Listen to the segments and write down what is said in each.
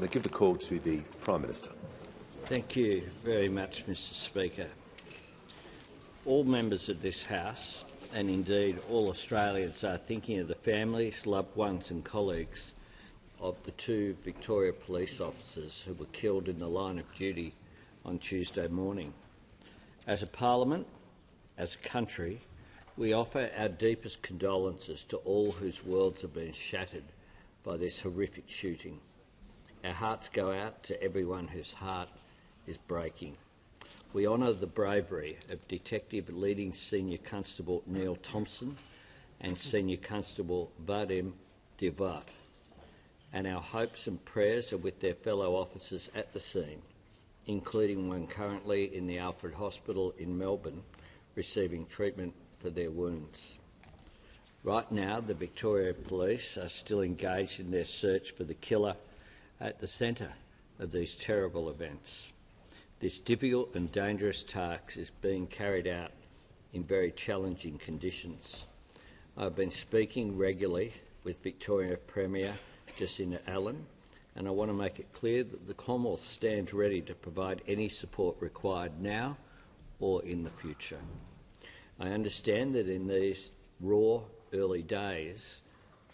I give the call to the Prime Minister. Thank you very much, Mr Speaker. All members of this House, and indeed all Australians, are thinking of the families, loved ones and colleagues of the two Victoria police officers who were killed in the line of duty on Tuesday morning. As a parliament, as a country, we offer our deepest condolences to all whose worlds have been shattered by this horrific shooting. Our hearts go out to everyone whose heart is breaking. We honour the bravery of Detective Leading Senior Constable Neil Thompson and Senior Constable Vadim Devat, and our hopes and prayers are with their fellow officers at the scene, including one currently in the Alfred Hospital in Melbourne receiving treatment for their wounds. Right now, the Victoria Police are still engaged in their search for the killer at the centre of these terrible events. This difficult and dangerous task is being carried out in very challenging conditions. I've been speaking regularly with Victoria Premier Jacinta Allen, and I want to make it clear that the Commonwealth stands ready to provide any support required now or in the future. I understand that in these raw early days,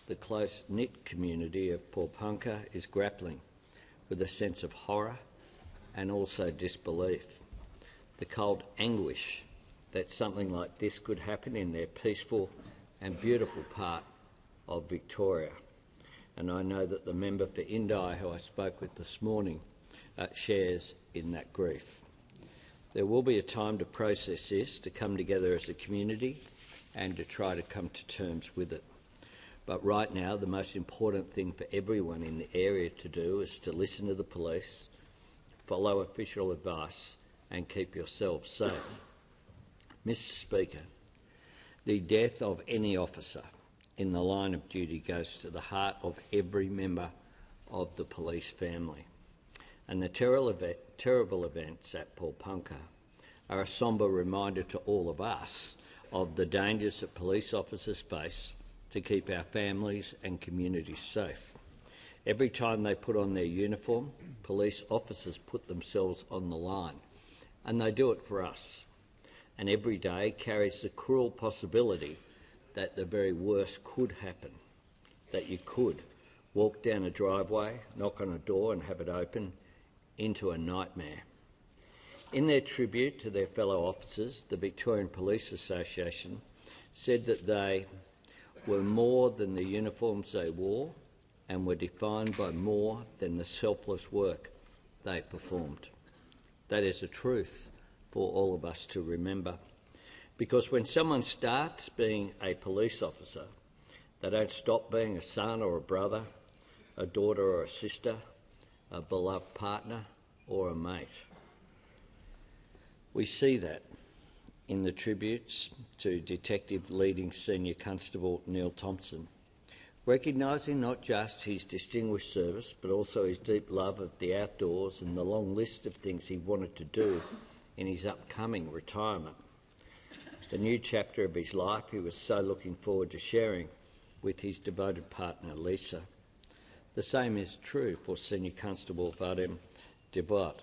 the close-knit community of Paulpunka is grappling with a sense of horror and also disbelief, the cold anguish that something like this could happen in their peaceful and beautiful part of Victoria. And I know that the member for Indi, who I spoke with this morning, shares in that grief. There will be a time to process this, to come together as a community and to try to come to terms with it. But right now, the most important thing for everyone in the area to do is to listen to the police, follow official advice and keep yourselves safe. Mr Speaker, the death of any officer in the line of duty goes to the heart of every member of the police family. And the terrible events at Paulpunka are a sombre reminder to all of us of the dangers that police officers face to keep our families and communities safe. Every time they put on their uniform, police officers put themselves on the line, and they do it for us. And every day carries the cruel possibility that the very worst could happen, that you could walk down a driveway, knock on a door and have it open into a nightmare. In their tribute to their fellow officers, the Victorian Police Association said that they were more than the uniforms they wore and were defined by more than the selfless work they performed. That is a truth for all of us to remember, because when someone starts being a police officer, they don't stop being a son or a brother, a daughter or a sister, a beloved partner or a mate. We see that in the tributes to Detective Leading Senior Constable Neil Thompson, recognising not just his distinguished service but also his deep love of the outdoors and the long list of things he wanted to do in his upcoming retirement. The new chapter of his life he was so looking forward to sharing with his devoted partner Lisa. The same is true for Senior Constable Vadim Devat,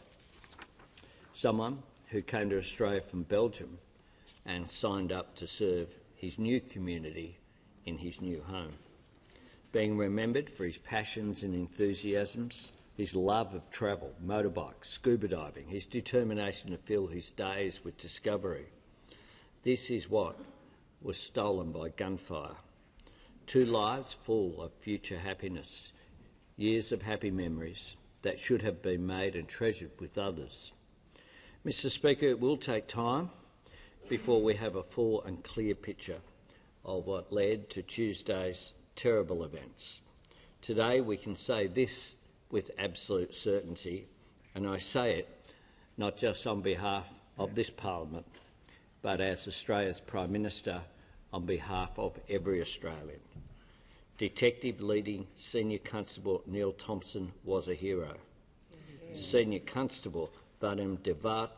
someone who came to Australia from Belgium and signed up to serve his new community in his new home. Being remembered for his passions and enthusiasms, his love of travel, motorbikes, scuba diving, his determination to fill his days with discovery. This is what was stolen by gunfire. 2 lives full of future happiness, years of happy memories that should have been made and treasured with others. Mr Speaker, it will take time before we have a full and clear picture of what led to Tuesday's terrible events. Today we can say this with absolute certainty, and I say it not just on behalf of this Parliament, but as Australia's Prime Minister on behalf of every Australian. Detective Leading Senior Constable Neil Thompson was a hero. Yeah. Senior Constable Vadim Devat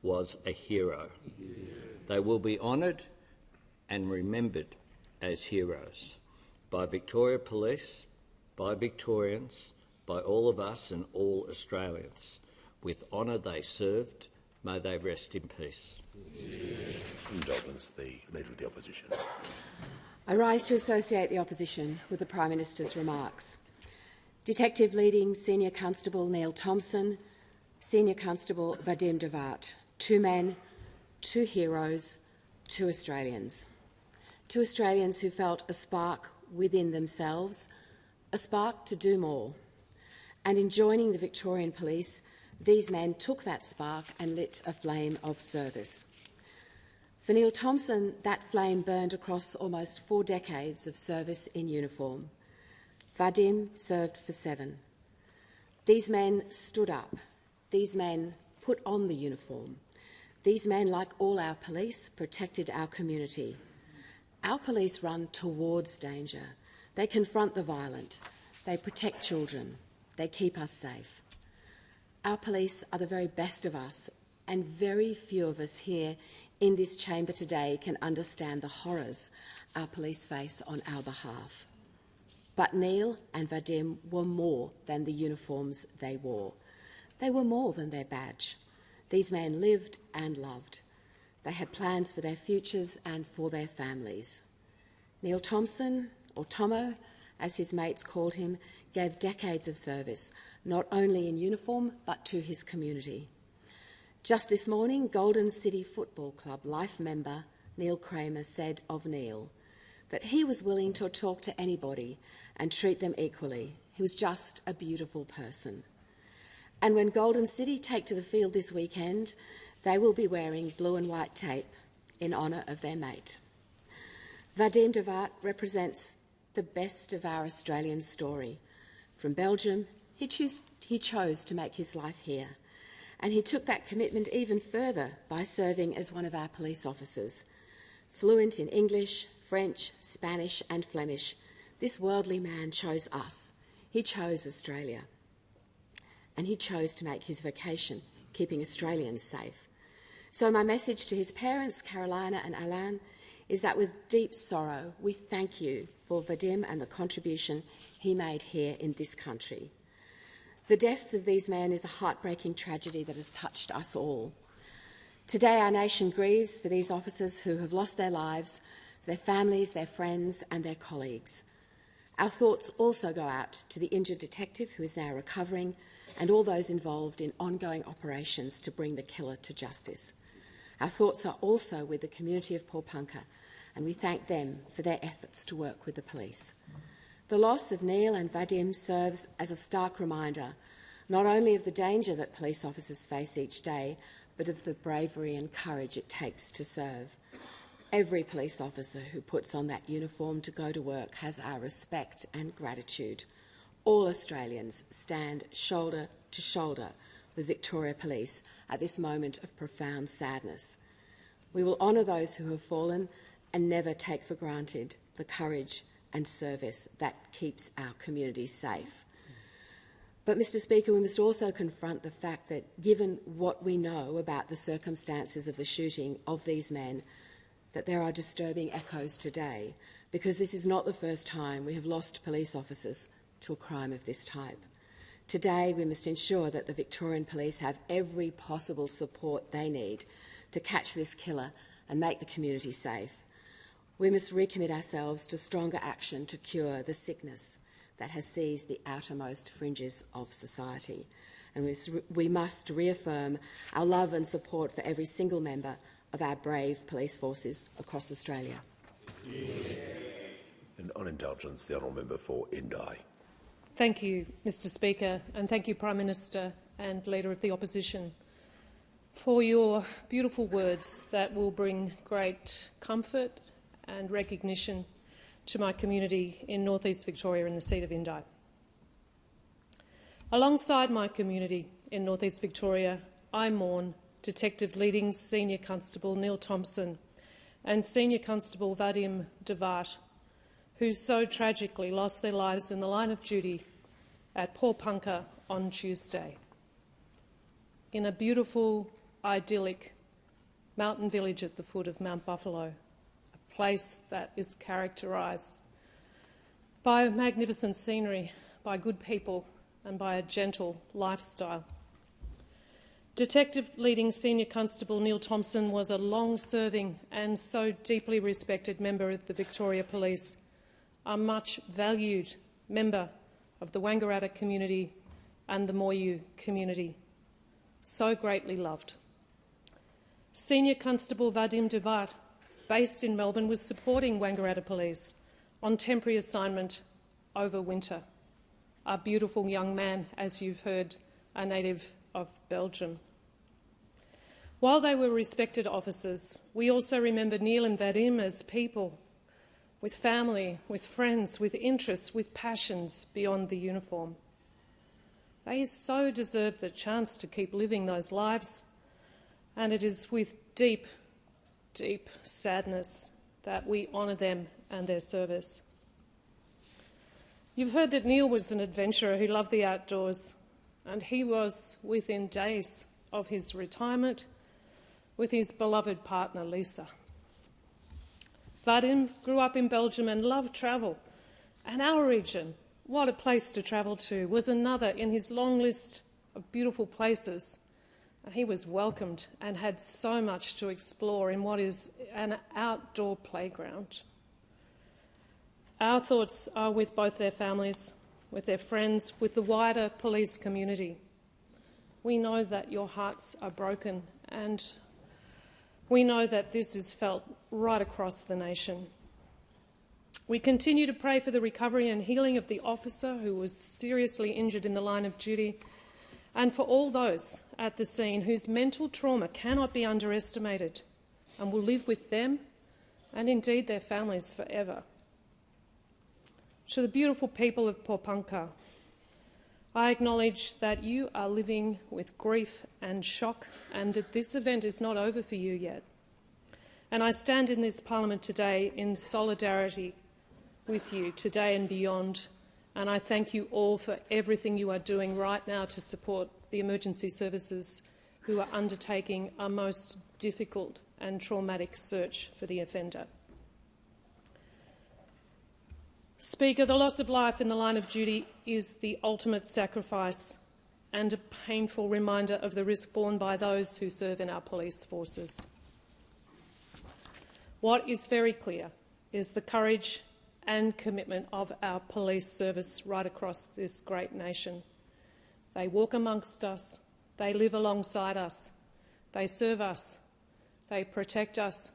was a hero. Yeah. They will be honoured and remembered as heroes by Victoria Police, by Victorians, by all of us and all Australians. With honour they served, may they rest in peace. Indulgence, the Leader of the Opposition. I rise to associate the opposition with the Prime Minister's remarks. Detective leading Senior Constable Neil Thompson, Senior Constable Vadim Devat, 2 men, 2 heroes, 2 Australians. 2 Australians who felt a spark within themselves, a spark to do more. And in joining the Victorian Police, these men took that spark and lit a flame of service. For Neil Thompson, that flame burned across almost 4 decades of service in uniform. Vadim served for 7. These men stood up. These men put on the uniform. These men, like all our police, protected our community. Our police run towards danger. They confront the violent. They protect children. They keep us safe. Our police are the very best of us, and very few of us here in this chamber today can understand the horrors our police face on our behalf. But Neil and Vadim were more than the uniforms they wore. They were more than their badge. These men lived and loved. They had plans for their futures and for their families. Neil Thompson, or Tomo, as his mates called him, gave decades of service, not only in uniform but to his community. Just this morning, Golden City Football Club Life member Neil Kramer said of Neil that he was willing to talk to anybody and treat them equally. He was just a beautiful person. And when Golden City take to the field this weekend, they will be wearing blue and white tape in honour of their mate. Vadim Devat represents the best of our Australian story. From Belgium, he chose to make his life here, and he took that commitment even further by serving as one of our police officers. Fluent in English, French, Spanish and Flemish, this worldly man chose us. He chose Australia. And he chose to make his vocation keeping Australians safe. So my message to his parents, Carolina and Alain, is that with deep sorrow, we thank you for Vadim and the contribution he made here in this country. The deaths of these men is a heartbreaking tragedy that has touched us all. Today, our nation grieves for these officers who have lost their lives, their families, their friends and their colleagues. Our thoughts also go out to the injured detective who is now recovering and all those involved in ongoing operations to bring the killer to justice. Our thoughts are also with the community of Paul-Punka, and we thank them for their efforts to work with the police. The loss of Neil and Vadim serves as a stark reminder not only of the danger that police officers face each day, but of the bravery and courage it takes to serve. Every police officer who puts on that uniform to go to work has our respect and gratitude. All Australians stand shoulder to shoulder with Victoria Police at this moment of profound sadness. We will honour those who have fallen and never take for granted the courage and service that keeps our community safe. But, Mr Speaker, we must also confront the fact that, given what we know about the circumstances of the shooting of these men, that there are disturbing echoes today, because this is not the first time we have lost police officers to a crime of this type. Today, we must ensure that the Victorian Police have every possible support they need to catch this killer and make the community safe. We must recommit ourselves to stronger action to cure the sickness that has seized the outermost fringes of society. And we must reaffirm our love and support for every single member of our brave police forces across Australia. And on indulgence, the honourable member for Indi. Thank you, Mr Speaker, and thank you, Prime Minister and Leader of the Opposition, for your beautiful words that will bring great comfort and recognition to my community in North East Victoria in the seat of Indi. Alongside my community in North East Victoria, I mourn Detective Leading Senior Constable Neil Thompson and Senior Constable Vadim Devat, who so tragically lost their lives in the line of duty at Paul-Punka on Tuesday. In a beautiful, idyllic mountain village at the foot of Mount Buffalo, a place that is characterised by magnificent scenery, by good people and by a gentle lifestyle. Detective Leading Senior Constable Neil Thompson was a long-serving and so deeply respected member of the Victoria Police, a much valued member of the Wangaratta community and the Moyu community, so greatly loved. Senior Constable Vadim Devat, based in Melbourne, was supporting Wangaratta Police on temporary assignment over winter. A beautiful young man, as you've heard, a native of Belgium. While they were respected officers, we also remember Neil and Vadim as people with family, with friends, with interests, with passions beyond the uniform. They so deserve the chance to keep living those lives, and it is with deep, deep sadness that we honour them and their service. You've heard that Neil was an adventurer who loved the outdoors, and he was within days of his retirement with his beloved partner Lisa. Vadim grew up in Belgium and loved travel, and our region, what a place to travel to, was another in his long list of beautiful places. And he was welcomed and had so much to explore in what is an outdoor playground. Our thoughts are with both their families, with their friends, with the wider police community. We know that your hearts are broken, and we know that this is felt right across the nation. We continue to pray for the recovery and healing of the officer who was seriously injured in the line of duty, and for all those at the scene whose mental trauma cannot be underestimated and will live with them and indeed their families forever. To the beautiful people of Popanka, I acknowledge that you are living with grief and shock and that this event is not over for you yet. And I stand in this Parliament today in solidarity with you today and beyond, and I thank you all for everything you are doing right now to support the emergency services who are undertaking a most difficult and traumatic search for the offender. Speaker, the loss of life in the line of duty is the ultimate sacrifice and a painful reminder of the risk borne by those who serve in our police forces. What is very clear is the courage and commitment of our police service right across this great nation. They walk amongst us, they live alongside us, they serve us, they protect us,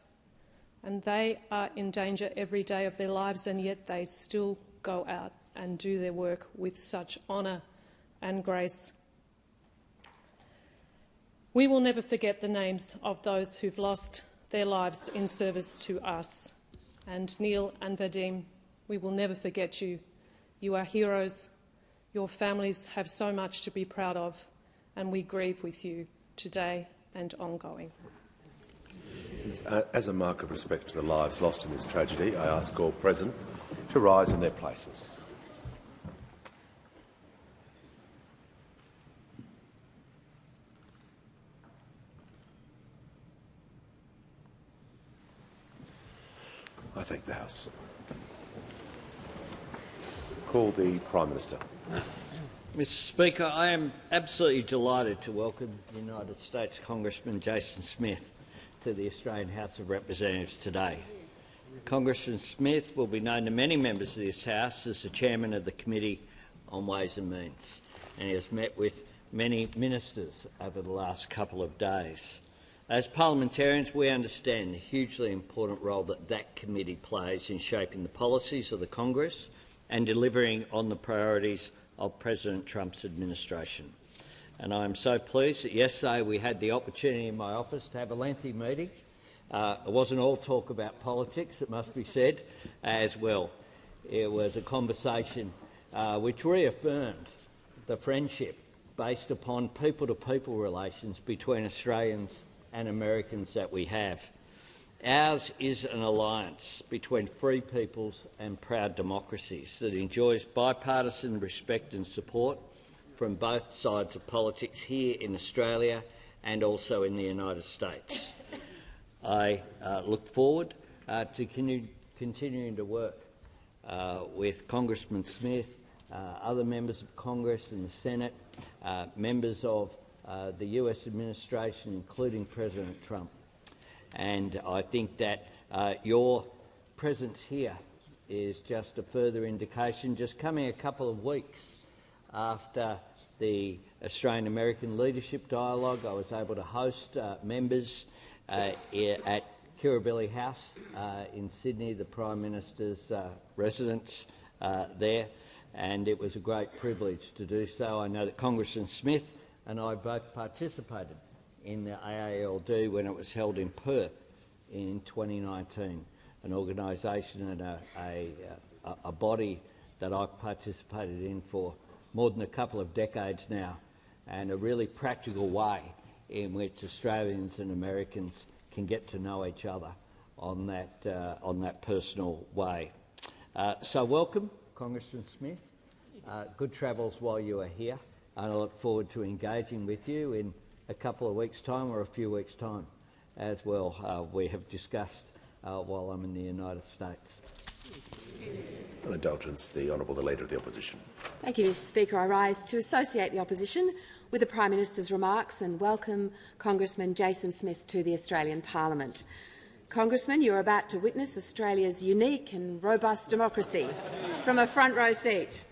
and they are in danger every day of their lives, and yet they still go out and do their work with such honour and grace. We will never forget the names of those who've lost their lives in service to us. And Neil and Vadim, we will never forget you. You are heroes. Your families have so much to be proud of, and we grieve with you today and ongoing. As a mark of respect to the lives lost in this tragedy, I ask all present to rise in their places. I thank the House. Call the Prime Minister. Mr Speaker, I am absolutely delighted to welcome United States Congressman Jason Smith to the Australian House of Representatives today. Congressman Smith will be known to many members of this House as the chairman of the Committee on Ways and Means, and he has met with many ministers over the last couple of days. As parliamentarians, we understand the hugely important role that that committee plays in shaping the policies of the Congress and delivering on the priorities of President Trump's administration. And I am so pleased that yesterday we had the opportunity in my office to have a lengthy meeting. It wasn't all talk about politics, it must be said, as well. It was a conversation which reaffirmed the friendship based upon people-to-people relations between Australians and Americans that we have. Ours is an alliance between free peoples and proud democracies that enjoys bipartisan respect and support from both sides of politics here in Australia and also in the United States. I look forward to continuing to work with Congressman Smith other members of Congress and the Senate, members of the US administration, including President Trump. And I think that your presence here is just a further indication, just coming a couple of weeks after the Australian-American Leadership Dialogue. I was able to host members at Kirribilli House in Sydney, the Prime Minister's residence there, and it was a great privilege to do so. I know that Congressman Smith and I both participated in the AALD when it was held in Perth in 2019, an organisation and a body that I've participated in for more than a couple of decades now, and a really practical way in which Australians and Americans can get to know each other on that personal way. So welcome, Congressman Smith. Good travels while you are here, and I look forward to engaging with you in a couple of weeks' time or a few weeks' time as well. We have discussed while I'm in the United States. On indulgence, the Honourable the Leader of the Opposition. Thank you, Mr Speaker. I rise to associate the opposition with the Prime Minister's remarks and welcome Congressman Jason Smith to the Australian Parliament. Congressman, you are about to witness Australia's unique and robust democracy from a front row seat.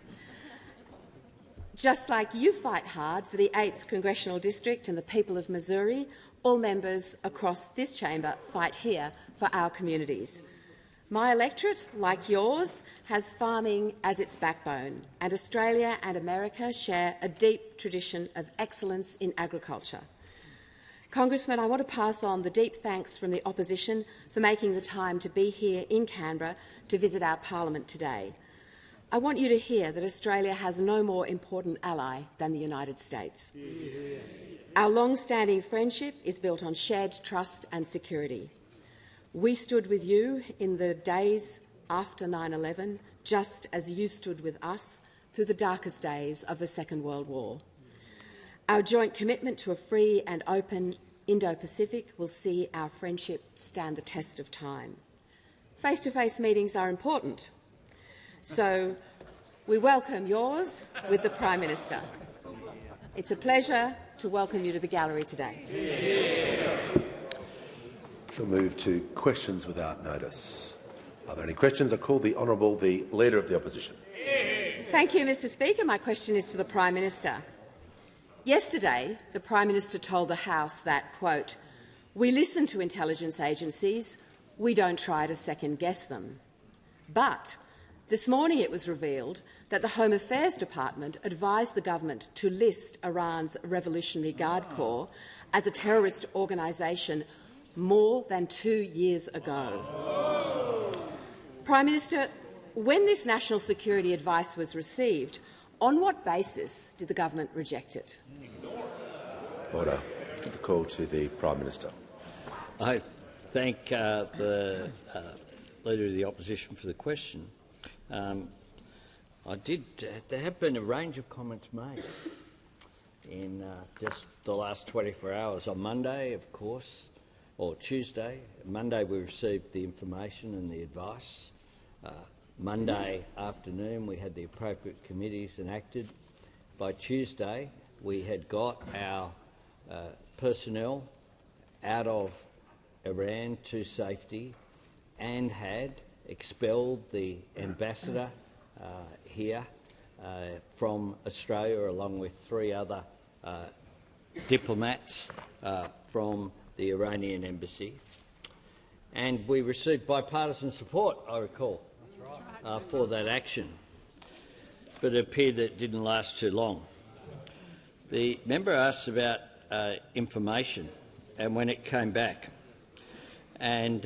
Just like you fight hard for the 8th Congressional District and the people of Missouri, all members across this chamber fight here for our communities. My electorate, like yours, has farming as its backbone, and Australia and America share a deep tradition of excellence in agriculture. Congressman, I want to pass on the deep thanks from the opposition for making the time to be here in Canberra to visit our parliament today. I want you to hear that Australia has no more important ally than the United States. Our long-standing friendship is built on shared trust and security. We stood with you in the days after 9/11, just as you stood with us through the darkest days of the Second World War. Our joint commitment to a free and open Indo-Pacific will see our friendship stand the test of time. Face-to-face meetings are important, so we welcome yours with the Prime Minister. It's a pleasure to welcome you to the gallery today. Shall move to questions without notice. Are there any questions? I call the Honourable the Leader of the Opposition. Thank you, Mr Speaker. My question is to the Prime Minister. Yesterday, the Prime Minister told the House that, quote, "We listen to intelligence agencies, we don't try to second-guess them." But this morning it was revealed that the Home Affairs Department advised the government to list Iran's Revolutionary Guard Corps as a terrorist organisation more than 2 years ago. Prime Minister, when this national security advice was received, on what basis did the government reject it? Order. Give the call to the Prime Minister. I thank the Leader of the Opposition for the question. There have been a range of comments made in just the last 24 hours. On Monday, of course, or Tuesday. Monday we received the information and the advice. Monday afternoon we had the appropriate committees enacted. By Tuesday we had got our personnel out of Iran to safety and had expelled the ambassador here from Australia, along with 3 other diplomats from the Iranian embassy. And we received bipartisan support, I recall, for that action. But it appeared that it didn't last too long. The member asked about information and when it came back. And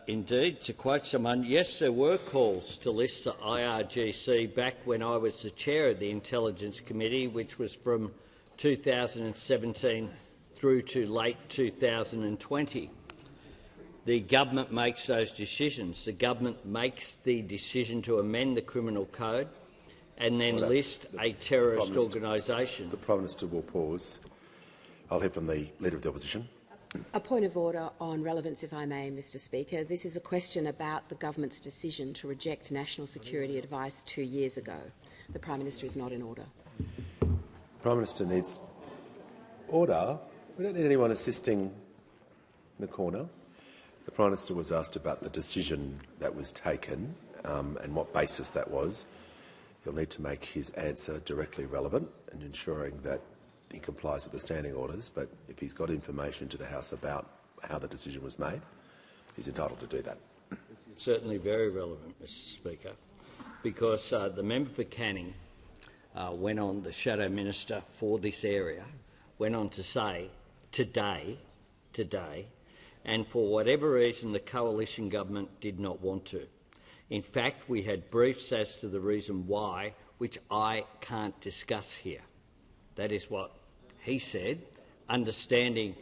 indeed, to quote someone, yes, there were calls to list the IRGC back when I was the chair of the Intelligence Committee, which was from 2017 through to late 2020. The government makes those decisions. The government makes the decision to amend the criminal code and then list a terrorist organisation. The Prime Minister will pause. I'll hear from the Leader of the Opposition. A point of order on relevance, if I may, Mr Speaker. This is a question about the government's decision to reject national security advice 2 years ago. the Prime Minister is not in order. Prime Minister needs order. We don't need anyone assisting in the corner. The Prime Minister was asked about the decision that was taken and what basis that was. He'll need to make his answer directly relevant and ensuring that he complies with the standing orders. But if he's got information to the House about how the decision was made, he's entitled to do that. Certainly very relevant, Mr Speaker, because the member for Canning went on, the Shadow Minister for this area, went on to say today, and for whatever reason the coalition government did not want to. In fact, we had briefs as to the reason why, which I can't discuss here. That is what he said, understanding,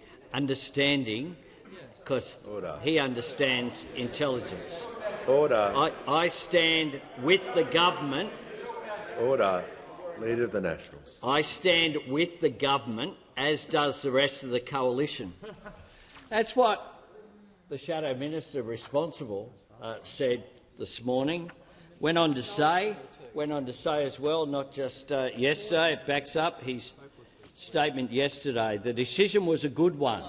because he understands intelligence. Order. I stand with the government. Order. Leader of the Nationals. I stand with the government, as does the rest of the coalition. That's what the Shadow Minister responsible said this morning. Went on to say as well, not just yesterday, it backs up his statement yesterday, the decision was a good one.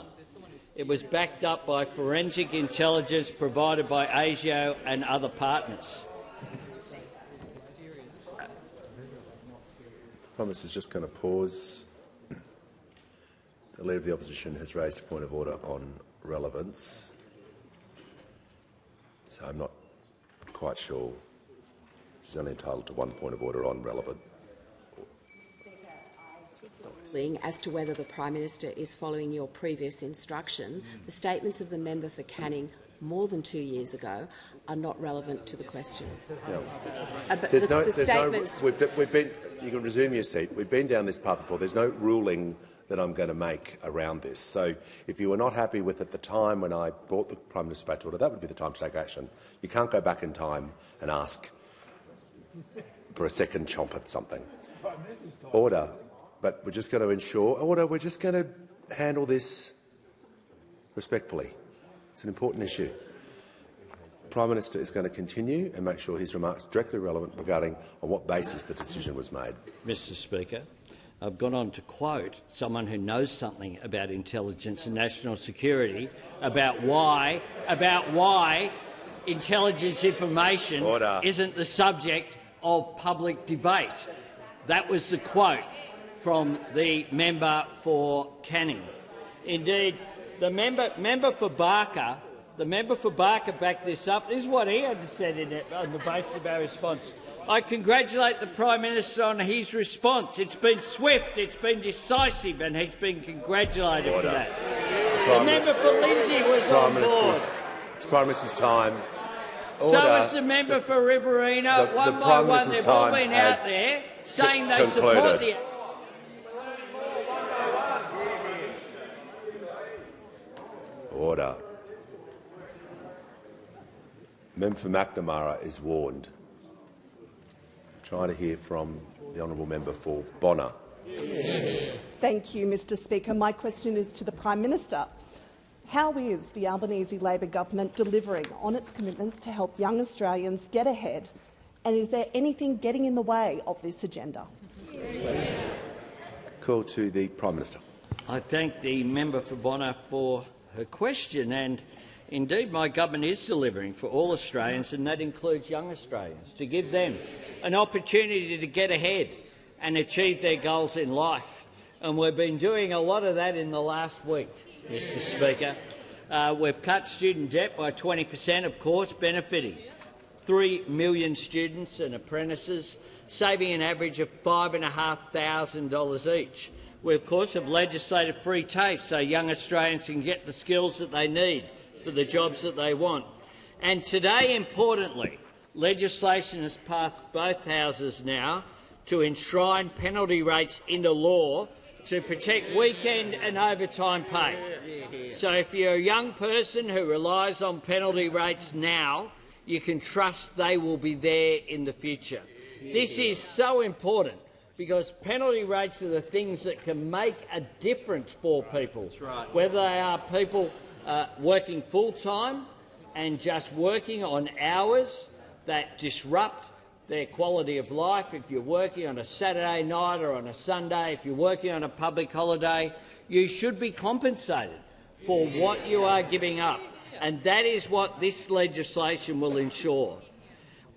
It was backed up by forensic intelligence provided by ASIO and other partners. Prime Minister is just going to pause. The Leader of the Opposition has raised a point of order on relevance, so I'm not quite sure. She's only entitled to one point of order on relevant. As to whether the Prime Minister is following your previous instruction, the statements of the member for Canning more than 2 years ago are not relevant to the question. No. You can resume your seat. We've been down this path before. There's no ruling that I'm going to make around this. So if you were not happy with at the time when I brought the Prime Minister back to order, that would be the time to take action. You can't go back in time and ask for a second chomp at something. Order. But we're just going to ensure order. We're just going to handle this respectfully. It's an important issue. The Prime Minister is going to continue and make sure his remarks are directly relevant regarding on what basis the decision was made. Mr Speaker, I've gone on to quote someone who knows something about intelligence and national security about why intelligence information isn't the subject of public debate. That was the quote from the member for Canning. Indeed, the member for Barker backed this up. This is what he had to say on the basis of our response. I congratulate the Prime Minister on his response. It's been swift, it's been decisive, and he's been congratulated for that. The member for Lindsay was on board. It's Prime Minister's time. So is the member for Riverina. One by one, they've all been out there saying they support the... Order. Member for McNamara is warned. Trying to hear from the honourable member for Bonner. Thank you, Mr Speaker. My question is to the Prime Minister. How is the Albanese Labor government delivering on its commitments to help young Australians get ahead, and is there anything getting in the way of this agenda? Call to the Prime Minister. I thank the member for Bonner for her question, and indeed my government is delivering for all Australians, and that includes young Australians, to give them an opportunity to get ahead and achieve their goals in life. And we've been doing a lot of that in the last week, Mr Speaker. We've cut student debt by 20%, of course, benefiting 3 million students and apprentices, saving an average of $5,500 each. We, of course, have legislated free TAFE so young Australians can get the skills that they need for the jobs that they want. And today, importantly, legislation has passed both houses now to enshrine penalty rates into law to protect weekend and overtime pay. So if you're a young person who relies on penalty rates now, you can trust they will be there in the future. This is so important, because penalty rates are the things that can make a difference for people, whether they are people working full-time and just working on hours that disrupt their quality of life. If you're working on a Saturday night or on a Sunday, if you're working on a public holiday, you should be compensated for what you are giving up, and that is what this legislation will ensure.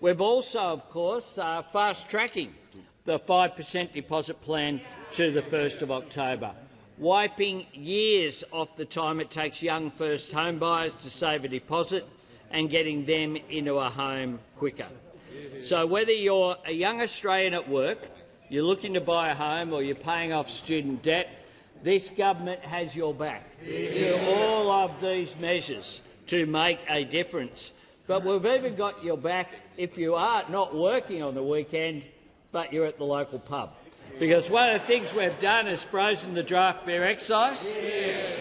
We've also, of course, fast-tracking the 5% deposit plan to the 1st of October, wiping years off the time it takes young first home buyers to save a deposit and getting them into a home quicker. So whether you're a young Australian at work, you're looking to buy a home or you're paying off student debt, this government has your back to all of these measures to make a difference. But we've even got your back if you are not working on the weekend but you're at the local pub. Because one of the things we've done is frozen the draft beer excise,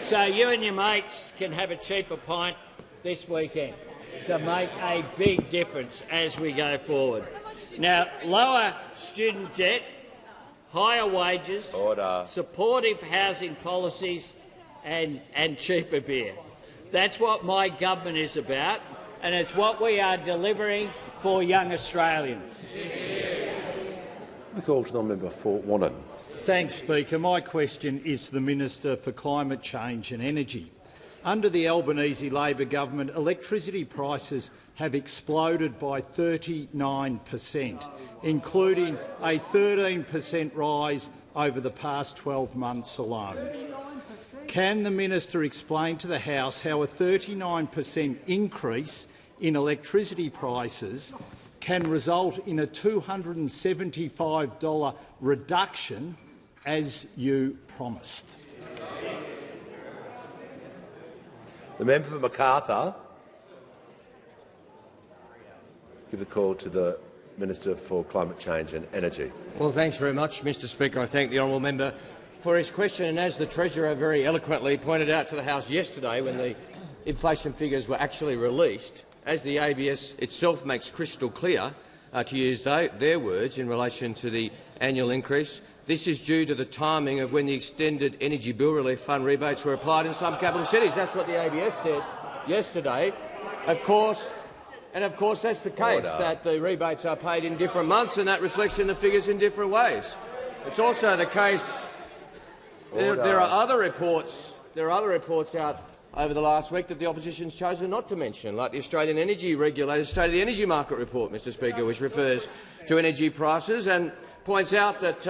so you and your mates can have a cheaper pint this weekend to make a big difference as we go forward. Now, lower student debt, higher wages, supportive housing policies and cheaper beer. That's what my government is about, and it's what we are delivering for young Australians. We call to the member for Wannon. Thanks, Speaker. My question is to the Minister for Climate Change and Energy. Under the Albanese Labor government, electricity prices have exploded by 39%, including a 13% rise over the past 12 months alone. Can the minister explain to the House how a 39% increase in electricity prices can result in a $275 reduction as you promised? The member for Macarthur. Give the call to the Minister for Climate Change and Energy. Well, thanks very much, Mr Speaker. I thank the honourable member for his question. And as the Treasurer very eloquently pointed out to the House yesterday when the inflation figures were actually released, as the ABS itself makes crystal clear, to use their words in relation to the annual increase, this is due to the timing of when the extended Energy Bill Relief Fund rebates were applied in some capital cities. That's what the ABS said yesterday. Of course, that's the case, that the rebates are paid in different months, and that reflects in the figures in different ways. It's also the case there are other reports out over the last week that the opposition's chosen not to mention, like the Australian Energy Regulator's State of the Energy Market report, Mr Speaker, which refers to energy prices and points out that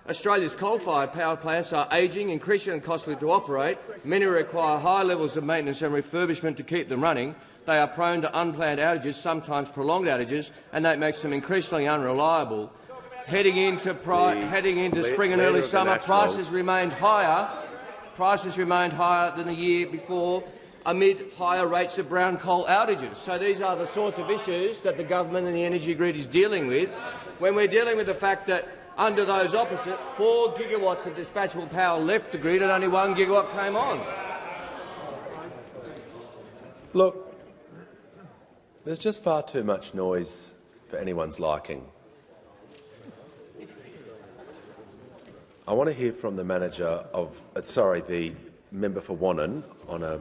Australia's coal-fired power plants are ageing, increasingly costly to operate. Many require high levels of maintenance and refurbishment to keep them running. They are prone to unplanned outages, sometimes prolonged outages, and that makes them increasingly unreliable. Heading into spring and early summer, prices remained higher than the year before amid higher rates of brown coal outages. So these are the sorts of issues that the government and the energy grid is dealing with when we're dealing with the fact that under those opposite, 4 gigawatts of dispatchable power left the grid and only 1 gigawatt came on. Look, there's just far too much noise for anyone's liking. I want to hear from the the member for Wannon on a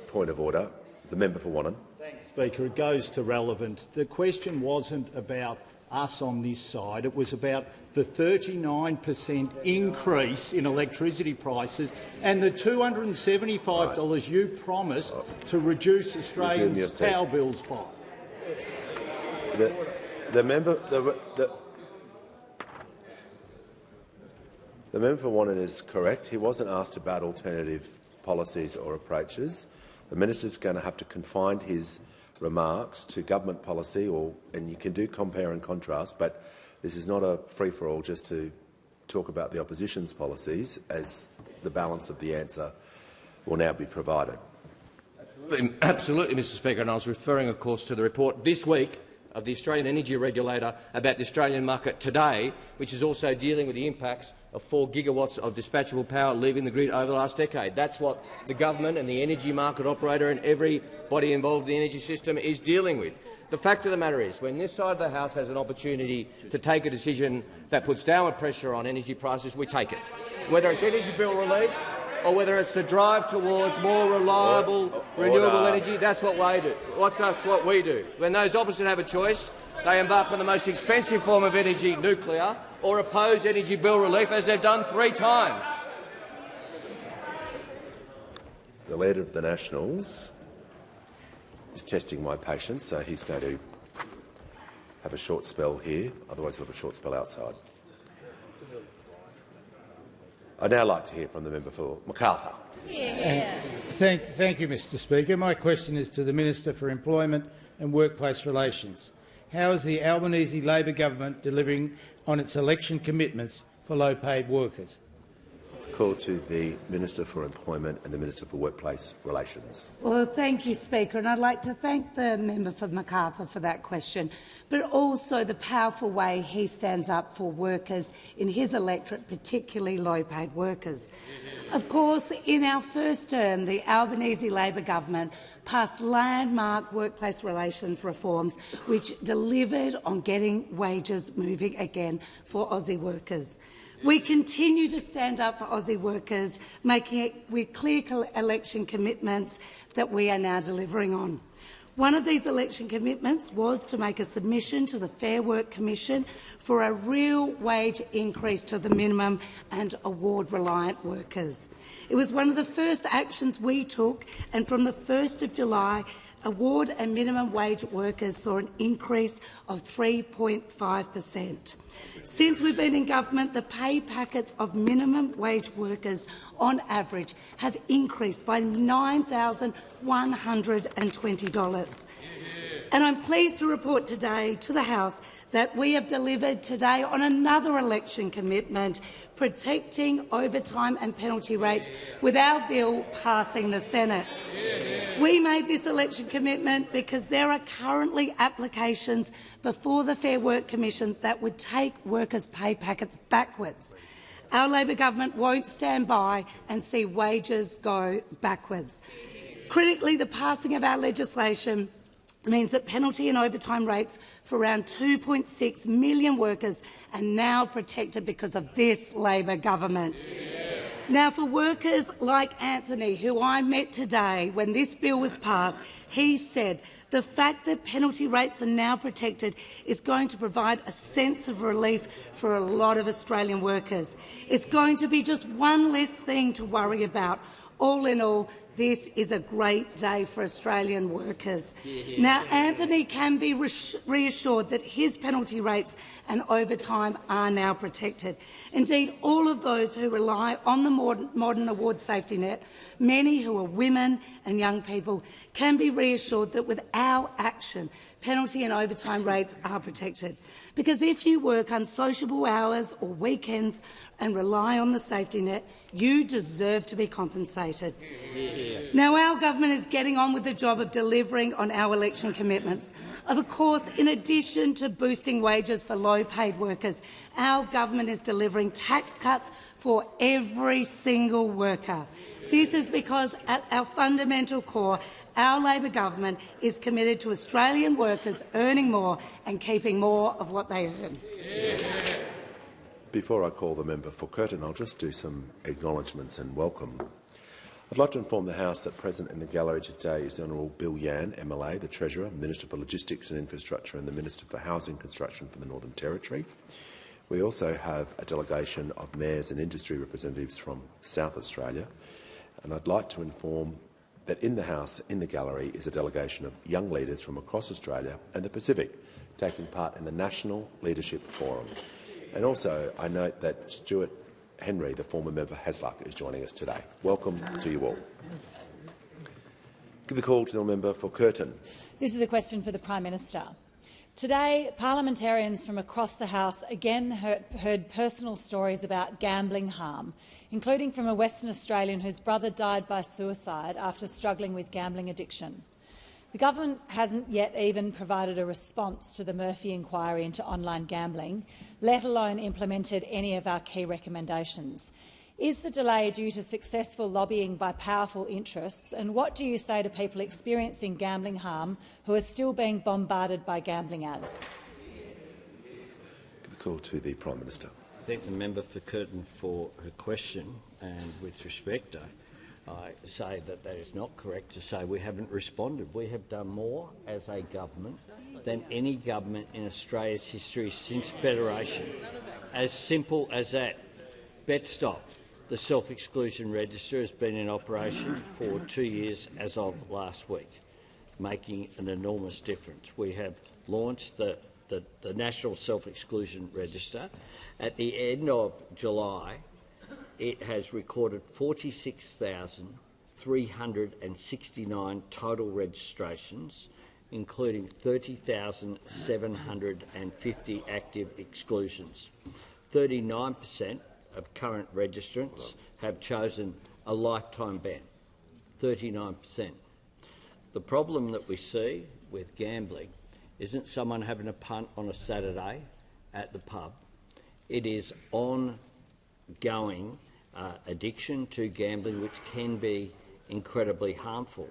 point of order. The member for Wannon. Thanks, Speaker. It goes to relevance. The question wasn't about us on this side. It was about the 39% increase in electricity prices and the $275 you promised to reduce Australians' power bills by. The member for Wannon is correct. He wasn't asked about alternative policies or approaches. The minister's going to have to confine his remarks to government policy, and you can do compare and contrast, but this is not a free-for-all just to talk about the opposition's policies, as the balance of the answer will now be provided. Absolutely, Mr Speaker, and I was referring, of course, to the report this week of the Australian Energy Regulator about the Australian market today, which is also dealing with the impacts of 4 gigawatts of dispatchable power leaving the grid over the last decade. That's what the government and the energy market operator and everybody involved in the energy system is dealing with. The fact of the matter is, when this side of the House has an opportunity to take a decision that puts downward pressure on energy prices, we take it. Whether it's energy bill relief or whether it's the drive towards more reliable, renewable energy, that's what we do. When those opposite have a choice, they embark on the most expensive form of energy, nuclear, or oppose energy bill relief, as they've done 3 times. The Leader of the Nationals is testing my patience, so he's going to have a short spell here, otherwise he'll have a short spell outside. I'd now like to hear from the member for Macarthur. Thank you, Mr Speaker. My question is to the Minister for Employment and Workplace Relations. How is the Albanese Labor government delivering on its election commitments for low-paid workers? Call to the Minister for Employment and the Minister for Workplace Relations. Well, thank you, Speaker, and I'd like to thank the member for Macarthur for that question, but also the powerful way he stands up for workers in his electorate, particularly low-paid workers. Of course, in our first term, the Albanese Labor government passed landmark workplace relations reforms which delivered on getting wages moving again for Aussie workers. We continue to stand up for Aussie workers, making it with clear election commitments that we are now delivering on. One of these election commitments was to make a submission to the Fair Work Commission for a real wage increase to the minimum and award-reliant workers. It was one of the first actions we took, and from the 1st of July, award and minimum wage workers saw an increase of 3.5%. Since we've been in government, the pay packets of minimum wage workers on average have increased by $9,120. And I'm pleased to report today to the House that we have delivered today on another election commitment, protecting overtime and penalty rates with our bill passing the Senate. We made this election commitment because there are currently applications before the Fair Work Commission that would take workers' pay packets backwards. Our Labor government won't stand by and see wages go backwards. Critically, the passing of our legislation means that penalty and overtime rates for around 2.6 million workers are now protected because of this Labor government. Now, for workers like Anthony, who I met today when this bill was passed, he said the fact that penalty rates are now protected is going to provide a sense of relief for a lot of Australian workers. It's going to be just one less thing to worry about. All in all, this is a great day for Australian workers. Now, Anthony can be reassured that his penalty rates and overtime are now protected. Indeed, all of those who rely on the modern award safety net, many who are women and young people, can be reassured that with our action, penalty and overtime rates are protected. Because if you work unsociable hours or weekends and rely on the safety net, you deserve to be compensated. Now, our government is getting on with the job of delivering on our election commitments. Of course, in addition to boosting wages for low-paid workers, our government is delivering tax cuts for every single worker. This is because at our fundamental core, our Labor government is committed to Australian workers earning more and keeping more of what they earn. Before I call the member for Curtin, I'll just do some acknowledgements and welcome. I'd like to inform the House that present in the gallery today is the Honourable Bill Yan, MLA, the Treasurer, Minister for Logistics and Infrastructure and the Minister for Housing Construction for the Northern Territory. We also have a delegation of mayors and industry representatives from South Australia, and I'd like to inform that in the House, in the gallery, is a delegation of young leaders from across Australia and the Pacific taking part in the National Leadership Forum. And also, I note that Stuart Henry, the former member Hasluck, is joining us today. Welcome to you all. Give the call to the member for Curtin. This is a question for the Prime Minister. Today, parliamentarians from across the House again heard personal stories about gambling harm, including from a Western Australian whose brother died by suicide after struggling with gambling addiction. The government hasn't yet even provided a response to the Murphy inquiry into online gambling, let alone implemented any of our key recommendations. Is the delay due to successful lobbying by powerful interests, and what do you say to people experiencing gambling harm who are still being bombarded by gambling ads? Give the call to the Prime Minister. I thank the member for Curtin for her question, and with respect, I say that is not correct to say we haven't responded. We have done more as a government than any government in Australia's history since Federation. As simple as that. BetStop, the self-exclusion register, has been in operation for 2 years as of last week, making an enormous difference. We have launched the National Self-Exclusion Register. At the end of July, it has recorded 46,369 total registrations, including 30,750 active exclusions. 39% of current registrants have chosen a lifetime ban. 39%. The problem that we see with gambling isn't someone having a punt on a Saturday at the pub. It is ongoing addiction to gambling, which can be incredibly harmful.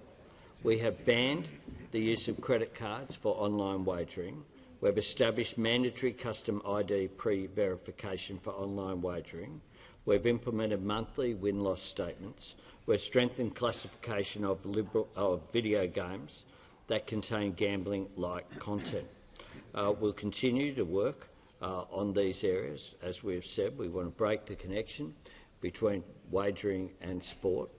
We have banned the use of credit cards for online wagering. We have established mandatory custom ID pre-verification for online wagering. We've implemented monthly win-loss statements. We've strengthened classification of video games that contain gambling-like content. We'll continue to work on these areas. As we've said, we want to break the connection between wagering and sport.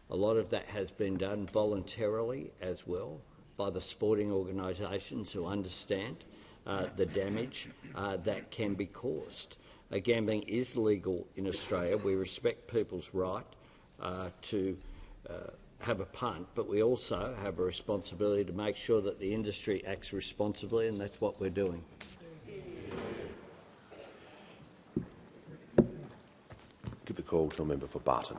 A lot of that has been done voluntarily as well by the sporting organisations who understand the damage that can be caused. Gambling is legal in Australia. We respect people's right to have a punt, but we also have a responsibility to make sure that the industry acts responsibly, and that's what we're doing. Give the call to a member for Barton.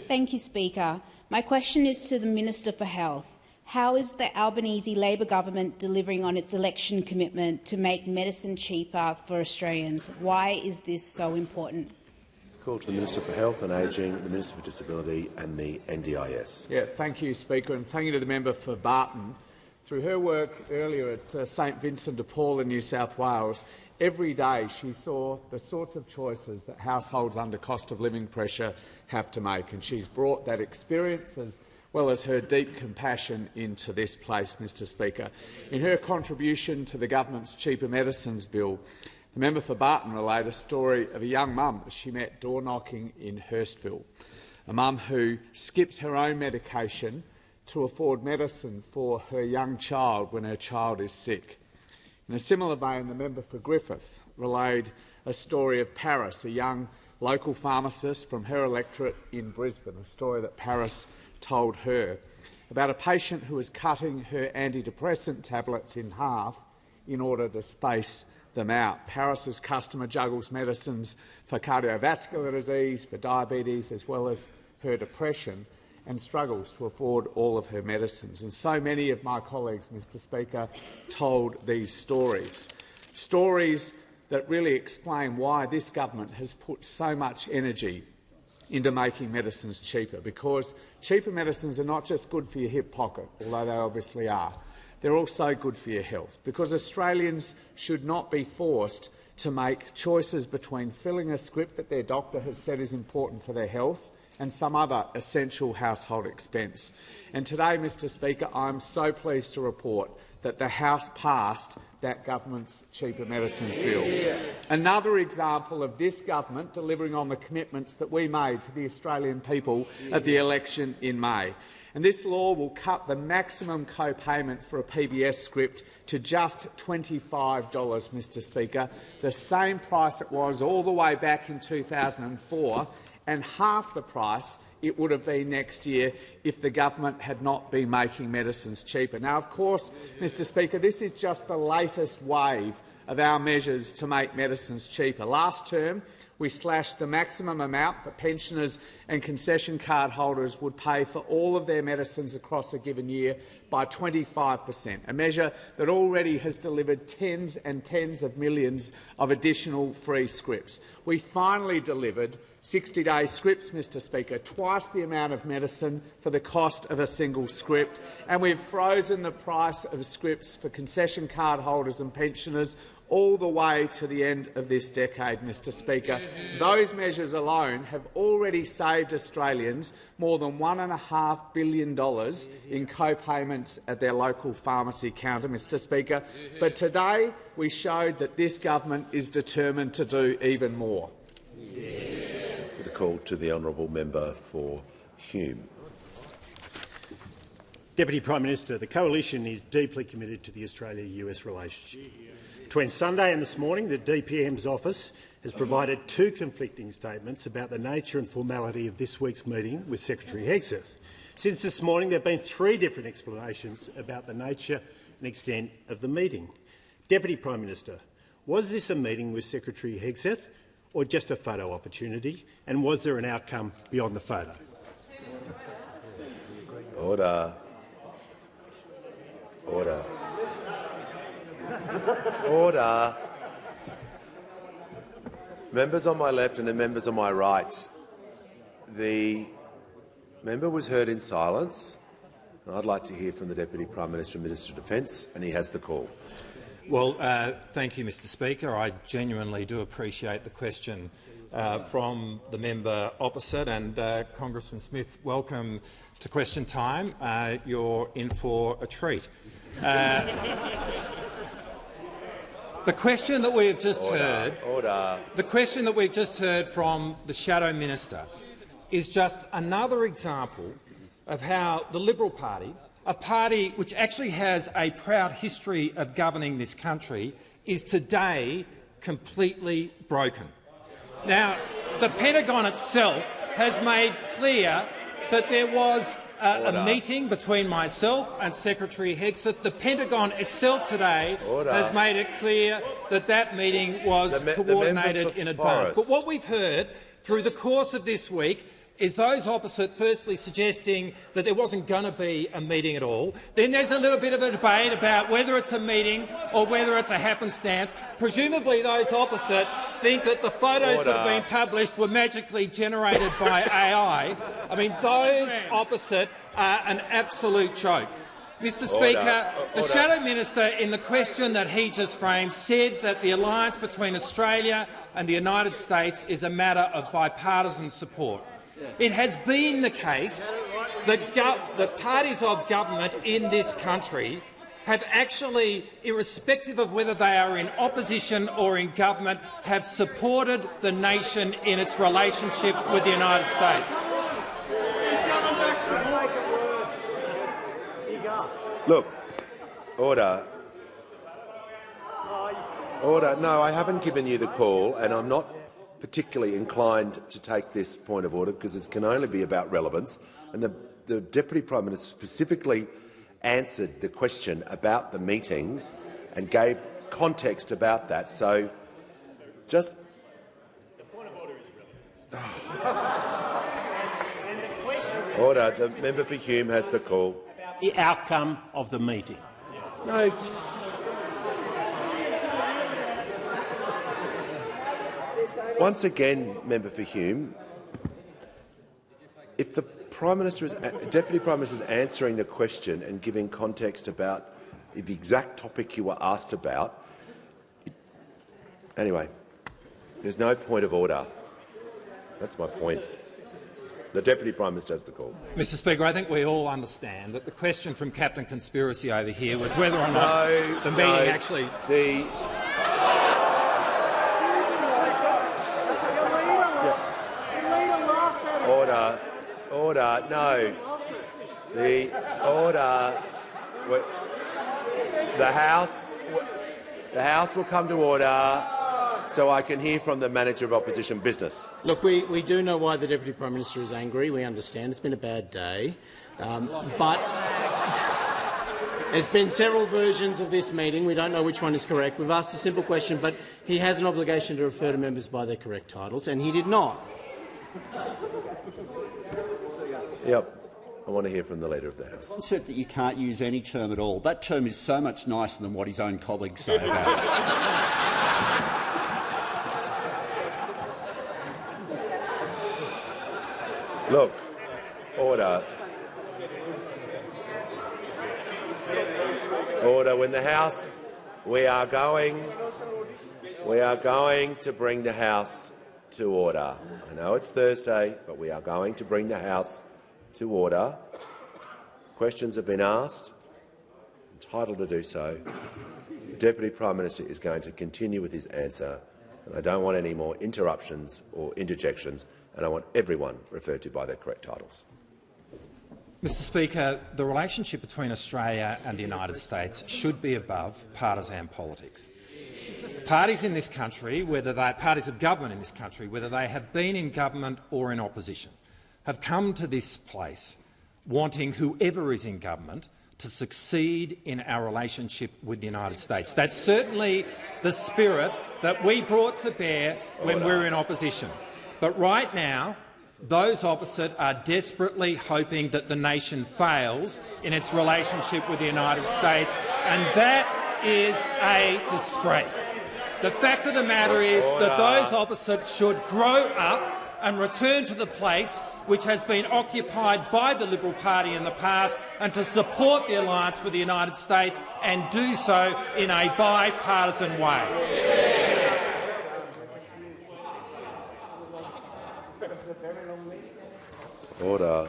Thank you, Speaker. My question is to the Minister for Health. How is the Albanese Labor government delivering on its election commitment to make medicine cheaper for Australians? Why is this so important? Call to the Minister for Health and Ageing, the Minister for Disability and the NDIS. Thank you, Speaker, and thank you to the member for Barton. Through her work earlier at St Vincent de Paul in New South Wales, every day she saw the sorts of choices that households under cost of living pressure have to make, and she's brought that experience as well as her deep compassion into this place, Mr Speaker. In her contribution to the government's Cheaper Medicines Bill, the member for Barton relayed a story of a young mum she met door-knocking in Hurstville, a mum who skips her own medication to afford medicine for her young child when her child is sick. In a similar vein, the member for Griffith relayed a story of Paris, a young local pharmacist from her electorate in Brisbane, a story that Paris told her about a patient who was cutting her antidepressant tablets in half in order to space them out. Paris's customer juggles medicines for cardiovascular disease, for diabetes, as well as her depression, and struggles to afford all of her medicines. And so many of my colleagues, Mr Speaker, told these stories that really explain why this government has put so much energy into making medicines cheaper, because cheaper medicines are not just good for your hip pocket, although they obviously are. They're also good for your health, because Australians should not be forced to make choices between filling a script that their doctor has said is important for their health and some other essential household expense. And today, Mr Speaker, I'm so pleased to report that the House passed that government's Cheaper Medicines Bill. Another example of this government delivering on the commitments that we made to the Australian people at the election in May. And this law will cut the maximum co-payment for a PBS script to just $25, Mr Speaker, the same price it was all the way back in 2004, and half the price it would have been next year if the government had not been making medicines cheaper. Now, of course, Mr Speaker, this is just the latest wave of our measures to make medicines cheaper. Last term, we slashed the maximum amount that pensioners and concession card holders would pay for all of their medicines across a given year by 25%, a measure that already has delivered tens and tens of millions of additional free scripts. We finally delivered 60-day scripts, Mr Speaker, twice the amount of medicine for the cost of a single script, and we've frozen the price of scripts for concession card holders and pensioners all the way to the end of this decade, Mr Speaker. Those measures alone have already saved Australians more than $1.5 billion in co-payments at their local pharmacy counter, Mr Speaker. But today we showed that this government is determined to do even more. With a call to the honourable member for Hume. Deputy Prime Minister, the Coalition is deeply committed to the Australia-US relationship. Between Sunday and this morning, the DPM's office has provided two conflicting statements about the nature and formality of this week's meeting with Secretary Hegseth. Since this morning, there have been three different explanations about the nature and extent of the meeting. Deputy Prime Minister, was this a meeting with Secretary Hegseth or just a photo opportunity, and was there an outcome beyond the photo? Order. Order. Order. Members on my left and the members on my right, the member was heard in silence. And I'd like to hear from the Deputy Prime Minister and Minister of Defence, and he has the call. Well, thank you, Mr Speaker. I genuinely do appreciate the question from the member opposite. And Congressman Smith, welcome to question time. You're in for a treat. The question that we have just heard, the question that we've just heard from the Shadow Minister, is just another example of how the Liberal Party, a party which actually has a proud history of governing this country, is today completely broken. Now, the Pentagon itself has made clear that there was a meeting between myself and Secretary Hegseth. The Pentagon itself today has made it clear that that meeting was coordinated in advance. But what we've heard through the course of this week is those opposite firstly suggesting that there wasn't going to be a meeting at all. Then there's a little bit of a debate about whether it's a meeting or whether it's a happenstance. Presumably those opposite think that the photos that have been published were magically generated by AI. I mean, those opposite are an absolute joke. Mr Speaker, the Shadow Minister, in the question that he just framed, said that the alliance between Australia and the United States is a matter of bipartisan support. It has been the case that the parties of government in this country have actually, irrespective of whether they are in opposition or in government, have supported the nation in its relationship with the United States. Look, order. Order. No, I haven't given you the call, and I'm not particularly inclined to take this point of order because it can only be about relevance. And the Deputy Prime Minister specifically answered the question about the meeting and gave context about that. So, just order. The member for Hume has the call. The outcome of the meeting. No. Once again, member for Hume, if the Deputy Prime Minister is answering the question and giving context about the exact topic you were asked about, anyway, there's no point of order. That's my point. The Deputy Prime Minister has the call. Mr Speaker, I think we all understand that the question from Captain Conspiracy over here was whether or not the meeting actually— Order. No. The House will come to order so I can hear from the Manager of Opposition Business. Look, we do know why the Deputy Prime Minister is angry. We understand it's been a bad day. But there's been several versions of this meeting. We don't know which one is correct. We've asked a simple question, but he has an obligation to refer to members by their correct titles, and he did not. Yep. I want to hear from the Leader of the House. He said that you can't use any term at all. That term is so much nicer than what his own colleagues say about it. Look, order. Order. When the House, we are going We are going to bring the House to order. I know it's Thursday, but we are going to bring the House to order. Questions have been asked. Entitled to do so. The Deputy Prime Minister is going to continue with his answer, and I don't want any more interruptions or interjections, and I want everyone referred to by their correct titles. Mr Speaker, the relationship between Australia and the United States should be above partisan politics. Parties in this country, parties of government in this country, whether they have been in government or in opposition, have come to this place wanting whoever is in government to succeed in our relationship with the United States. That's certainly the spirit that we brought to bear when we were in opposition. But right now, those opposite are desperately hoping that the nation fails in its relationship with the United States, and that is a disgrace. The fact of the matter is that those opposite should grow up and return to the place which has been occupied by the Liberal Party in the past, and to support the alliance with the United States and do so in a bipartisan way. Order.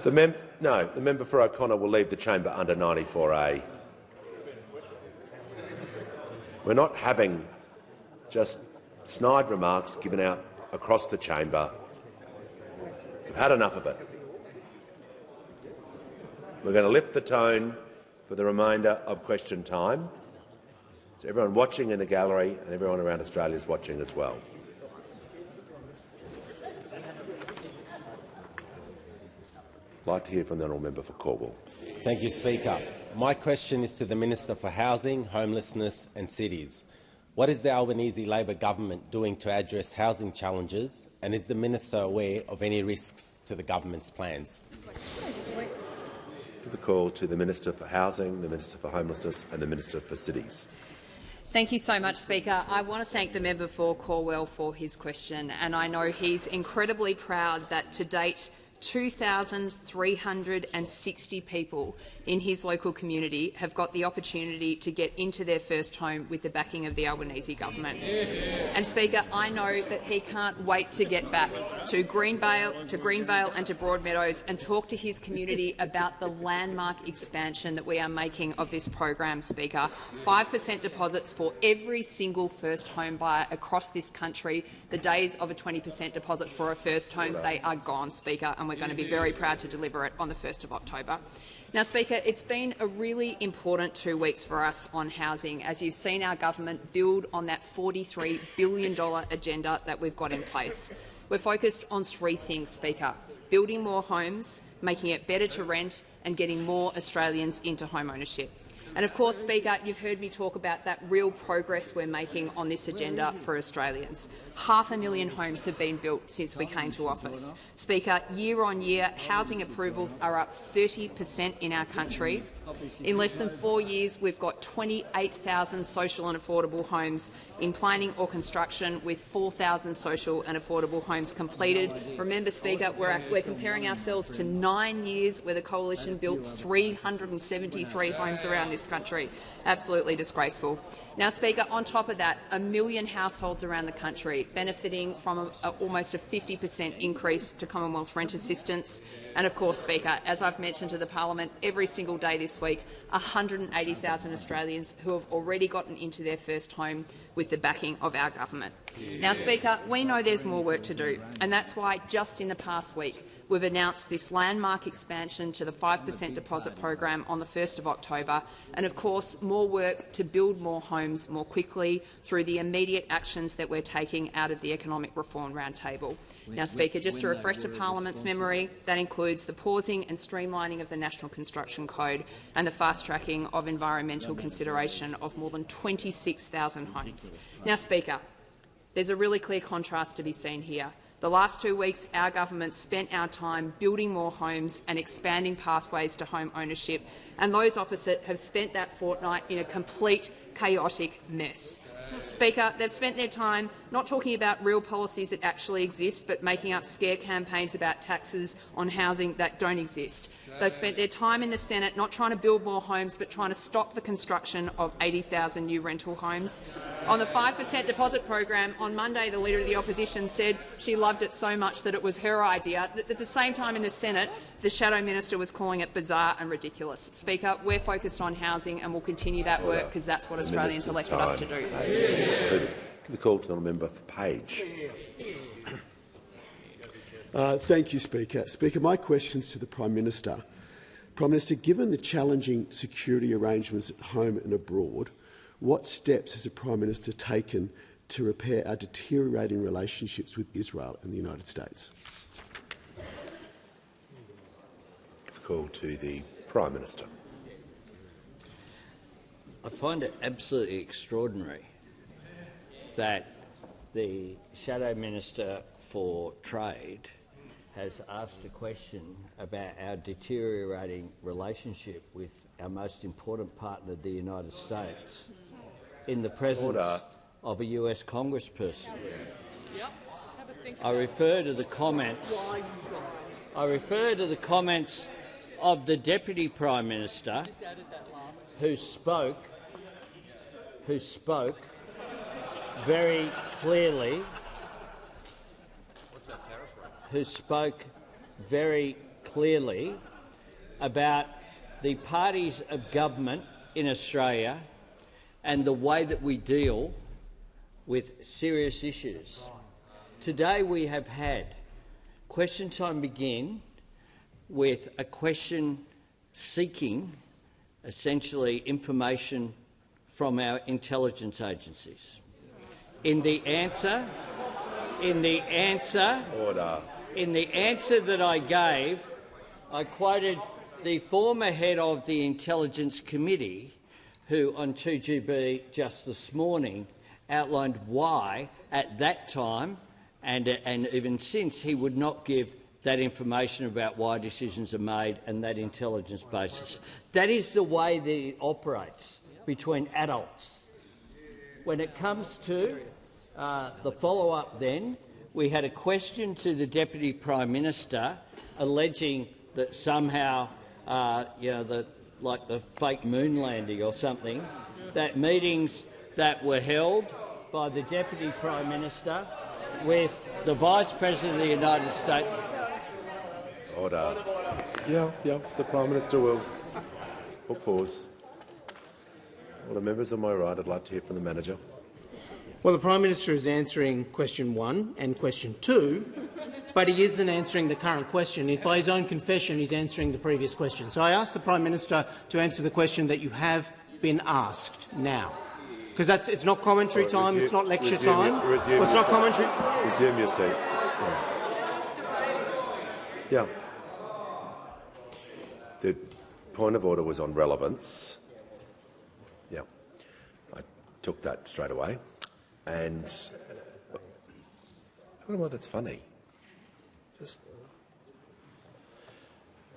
The member for O'Connor will leave the chamber under 94A. We're not having just snide remarks given out across the chamber. We've had enough of it. We're going to lift the tone for the remainder of question time. So everyone watching in the gallery and everyone around Australia is watching as well. I'd like to hear from the honourable member for Cornwall. Thank you, Speaker. My question is to the Minister for Housing, Homelessness and Cities. What is the Albanese Labor government doing to address housing challenges, and is the Minister aware of any risks to the government's plans? Give the call to the Minister for Housing, the Minister for Homelessness and the Minister for Cities. Thank you so much, Speaker. I want to thank the member for Cornwall for his question, and I know he's incredibly proud that to date 2,360 people in his local community have got the opportunity to get into their first home with the backing of the Albanese government. And, Speaker, I know that he can't wait to get back to Greenvale and to Broadmeadows and talk to his community about the landmark expansion that we are making of this program, Speaker. 5% deposits for every single first home buyer across this country. The days of a 20% deposit for a first home, they are gone, Speaker, and we're going to be very proud to deliver it on the 1st of October. Now, Speaker, it's been a really important 2 weeks for us on housing, as you've seen our government build on that $43 billion agenda that we've got in place. We're focused on 3 things, Speaker: building more homes, making it better to rent and getting more Australians into home ownership. And of course, Speaker, you've heard me talk about that real progress we're making on this agenda for Australians. 500,000 homes have been built since we came to office. Speaker, year on year, housing approvals are up 30% in our country. In less than 4 years, we've got 28,000 social and affordable homes in planning or construction, with 4,000 social and affordable homes completed. Remember, Speaker, we're comparing ourselves to 9 years where the Coalition built 373 homes around this country. Absolutely disgraceful. Now, Speaker, on top of that, 1 million households around the country benefiting from almost a 50% increase to Commonwealth rent assistance. And of course, Speaker, as I've mentioned to the Parliament every single day this week, 180,000 Australians who have already gotten into their first home with the backing of our government. Now, Speaker, we know there's more work to do, and that's why just in the past week we've announced this landmark expansion to the 5% deposit program on the 1st of October, and of course more work to build more homes more quickly through the immediate actions that we're taking out of the Economic Reform Roundtable. Now, Speaker, just to refresh the Parliament's memory, that includes the pausing and streamlining of the National Construction Code and the fast-tracking of environmental consideration of more than 26,000 homes. Now, Speaker, there's a really clear contrast to be seen here. The last 2 weeks, our government spent our time building more homes and expanding pathways to home ownership, and those opposite have spent that fortnight in a complete chaotic mess. Speaker, they've spent their time not talking about real policies that actually exist, but making up scare campaigns about taxes on housing that don't exist. They've spent their time in the Senate not trying to build more homes, but trying to stop the construction of 80,000 new rental homes. On the 5% deposit program, on Monday the Leader of the Opposition said she loved it so much that it was her idea. At the same time in the Senate, the Shadow Minister was calling it bizarre and ridiculous. Speaker, we're focused on housing and we'll continue that work because that's what Australians elected us to do. Give the call to the member for Page. Thank you, Speaker. Speaker, my question is to the Prime Minister. Prime Minister, given the challenging security arrangements at home and abroad, what steps has the Prime Minister taken to repair our deteriorating relationships with Israel and the United States? Give the call to the Prime Minister. I find it absolutely extraordinary that the Shadow Minister for Trade has asked a question about our deteriorating relationship with our most important partner, the United States, in the presence of a US Congressperson. I refer to the comments of the Deputy Prime Minister who spoke very clearly about the parties of government in Australia and the way that we deal with serious issues. Today we have had question time begin with a question seeking essentially information from our intelligence agencies. In the answer that I gave, I quoted the former head of the Intelligence Committee, who on 2GB just this morning outlined why, at that time and even since, he would not give that information about why decisions are made and that intelligence basis. That is the way that it operates between adults. When it comes to the follow-up then, we had a question to the Deputy Prime Minister alleging that somehow, like the fake moon landing or something, that meetings that were held by the Deputy Prime Minister with the Vice President of the United States. Order. Yeah, the Prime Minister will pause. Well, the members on my right, I'd like to hear from the manager. Well, the Prime Minister is answering question 1 and question 2, but he isn't answering the current question. By his own confession, he's answering the previous question. So I ask the Prime Minister to answer the question that you have been asked now. Because it's not commentary time, it's not lecture time. It's not commentary. Resume your seat. Yeah. The point of order was on relevance. Yeah. I took that straight away. And I don't know why that's funny. Just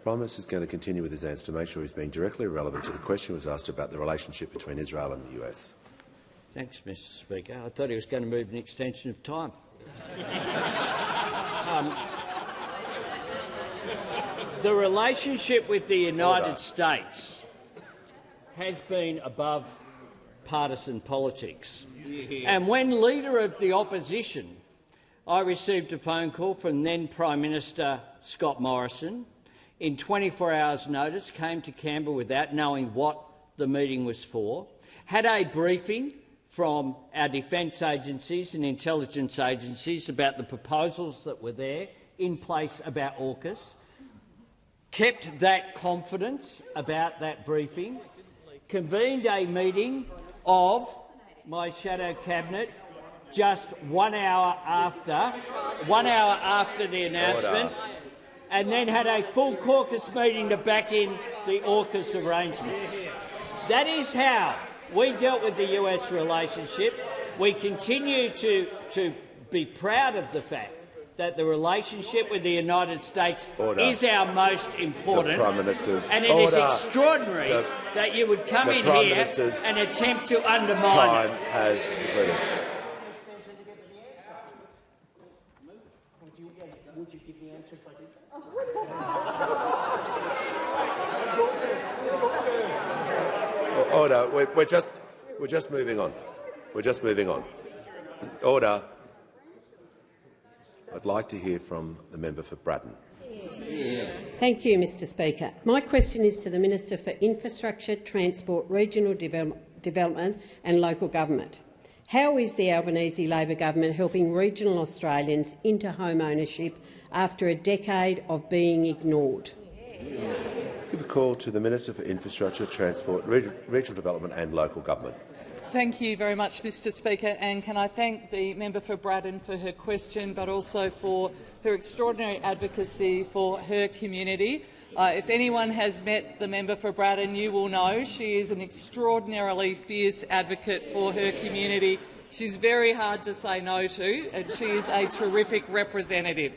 Prime Minister's going to continue with his answer to make sure he's being directly relevant to the question was asked about the relationship between Israel and the US. Thanks, Mr. Speaker. I thought he was going to move an extension of time. The relationship with the United States has been above partisan politics. And when Leader of the Opposition, I received a phone call from then Prime Minister Scott Morrison, in 24 hours' notice, came to Canberra without knowing what the meeting was for, had a briefing from our defence agencies and intelligence agencies about the proposals that were there in place about AUKUS, kept that confidence about that briefing, convened a meeting of my shadow cabinet just 1 hour after the announcement, and then had a full caucus meeting to back in the AUKUS arrangements. That is how we dealt with the US relationship. We continue to be proud of the fact that the relationship with the United States Order. is our most important. The Prime Minister's and it is extraordinary that you would come in here and attempt to undermine time it. has concluded. Order. We're just moving on. We're just moving on. Order. I'd like to hear from the member for Braddon. Thank you, Mr Speaker. My question is to the Minister for Infrastructure, Transport, Regional Development and Local Government. How is the Albanese Labor government helping regional Australians into home ownership after a decade of being ignored? Give a call to the Minister for Infrastructure, Transport, Regional Development and Local Government. Thank you very much, Mr Speaker, and can I thank the member for Braddon for her question, but also for her extraordinary advocacy for her community. If anyone has met the member for Braddon, you will know she is an extraordinarily fierce advocate for her community. She's very hard to say no to, and she is a terrific representative.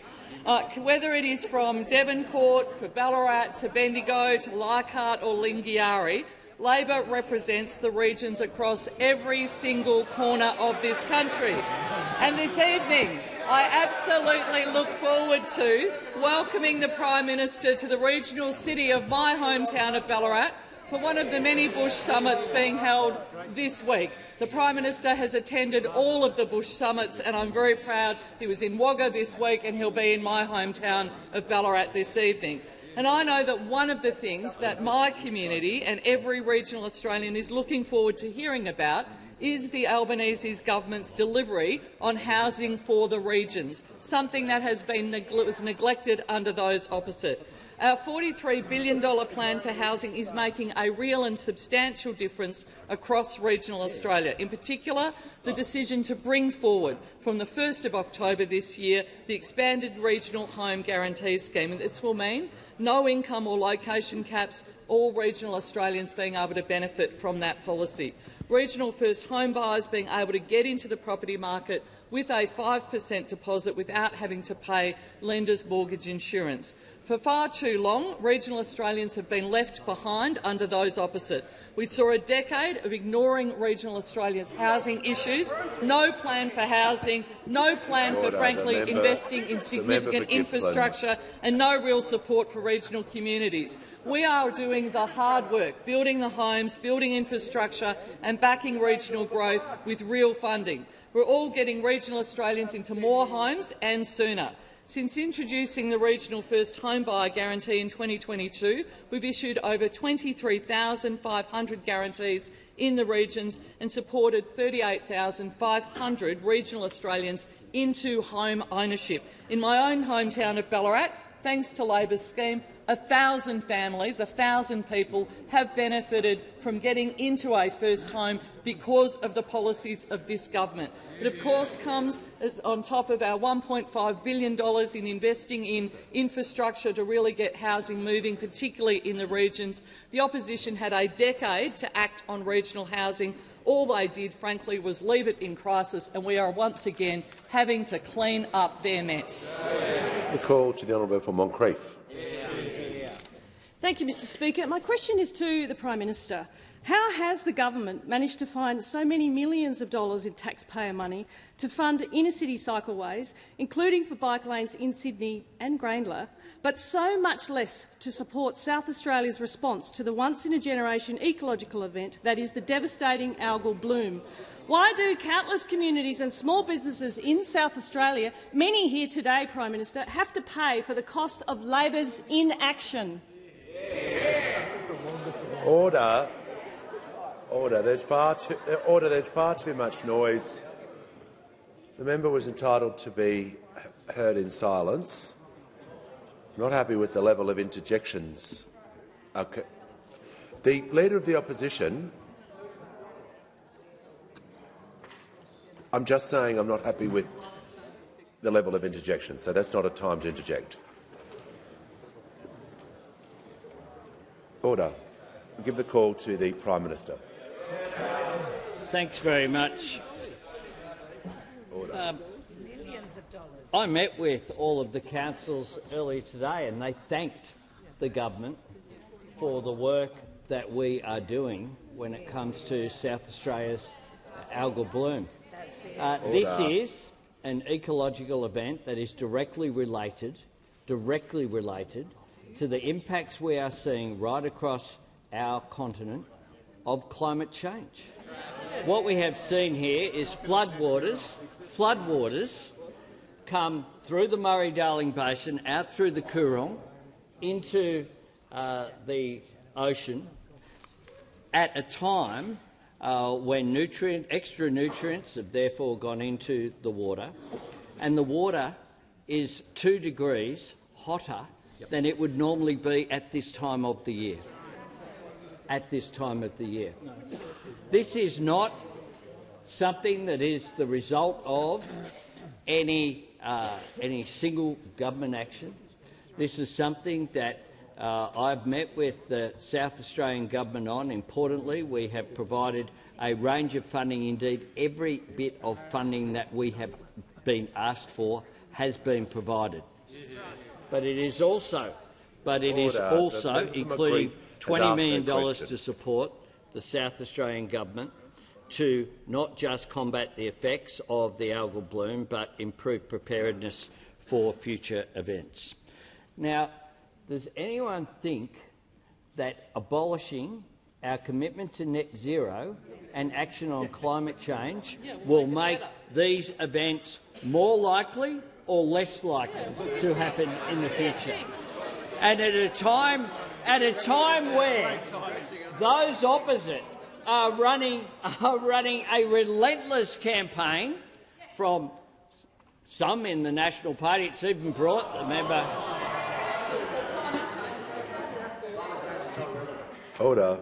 Whether it is from Devonport, for Ballarat, to Bendigo, to Leichhardt or Lingiari, Labor represents the regions across every single corner of this country. And this evening, I absolutely look forward to welcoming the Prime Minister to the regional city of my hometown of Ballarat for one of the many Bush summits being held this week. The Prime Minister has attended all of the Bush summits, and I'm very proud he was in Wagga this week and he'll be in my hometown of Ballarat this evening. And I know that one of the things that my community and every regional Australian is looking forward to hearing about is the Albanese government's delivery on housing for the regions, something that has been neglected under those opposite. Our $43 billion plan for housing is making a real and substantial difference across regional Australia. In particular, the decision to bring forward from the 1st of October this year the expanded regional home guarantee scheme. This will mean no income or location caps, all regional Australians being able to benefit from that policy. Regional first home buyers being able to get into the property market with a 5% deposit without having to pay lenders' mortgage insurance. For far too long, regional Australians have been left behind under those opposite. We saw a decade of ignoring regional Australians' housing issues, no plan for housing, no plan for, frankly, investing in significant infrastructure and no real support for regional communities. We are doing the hard work, building the homes, building infrastructure and backing regional growth with real funding. We're all getting regional Australians into more homes and sooner. Since introducing the Regional First Home Buyer Guarantee in 2022, we've issued over 23,500 guarantees in the regions and supported 38,500 regional Australians into home ownership. In my own hometown of Ballarat, thanks to Labor's scheme, 1,000 families, 1,000 people have benefited from getting into a first home because of the policies of this government. It of course comes on top of our $1.5 billion in investing in infrastructure to really get housing moving, particularly in the regions. The opposition had a decade to act on regional housing. All they did, frankly, was leave it in crisis, and we are once again having to clean up their mess. The call to the honourable for Moncrieff. Thank you, Mr Speaker. My question is to the Prime Minister. How has the government managed to find so many millions of dollars in taxpayer money to fund inner-city cycleways, including for bike lanes in Sydney and Grayndler, but so much less to support South Australia's response to the once-in-a-generation ecological event that is the devastating algal bloom? Why do countless communities and small businesses in South Australia, many here today, Prime Minister, have to pay for the cost of Labor's inaction? Order. Order. There's far too much noise. The member was entitled to be heard in silence. Not happy with the level of interjections. Okay. The Leader of the Opposition. I'm just saying I'm not happy with the level of interjection, so that's not a time to interject. Order. I'll give the call to the Prime Minister. Thanks very much. I met with all of the councils earlier today and they thanked the government for the work that we are doing when it comes to South Australia's algal bloom. This is an ecological event that is directly related to the impacts we are seeing right across our continent of climate change. What we have seen here is floodwaters come through the Murray-Darling Basin, out through the Coorong, into the ocean at a time when extra nutrients have therefore gone into the water, and the water is 2 degrees hotter than it would normally be at this time of the year. This is not something that is the result of any single government action. This is something that I've met with the South Australian government on. Importantly, we have provided a range of funding. Indeed, every bit of funding that we have been asked for has been provided. But it is also including $20 million to support the South Australian government to not just combat the effects of the algal bloom but improve preparedness for future events. Now, does anyone think that abolishing our commitment to net zero and action on climate change will make these events more likely or less likely to happen in the future? And at a time where those opposite are running a relentless campaign from some in the National Party. It's even brought the member. Order.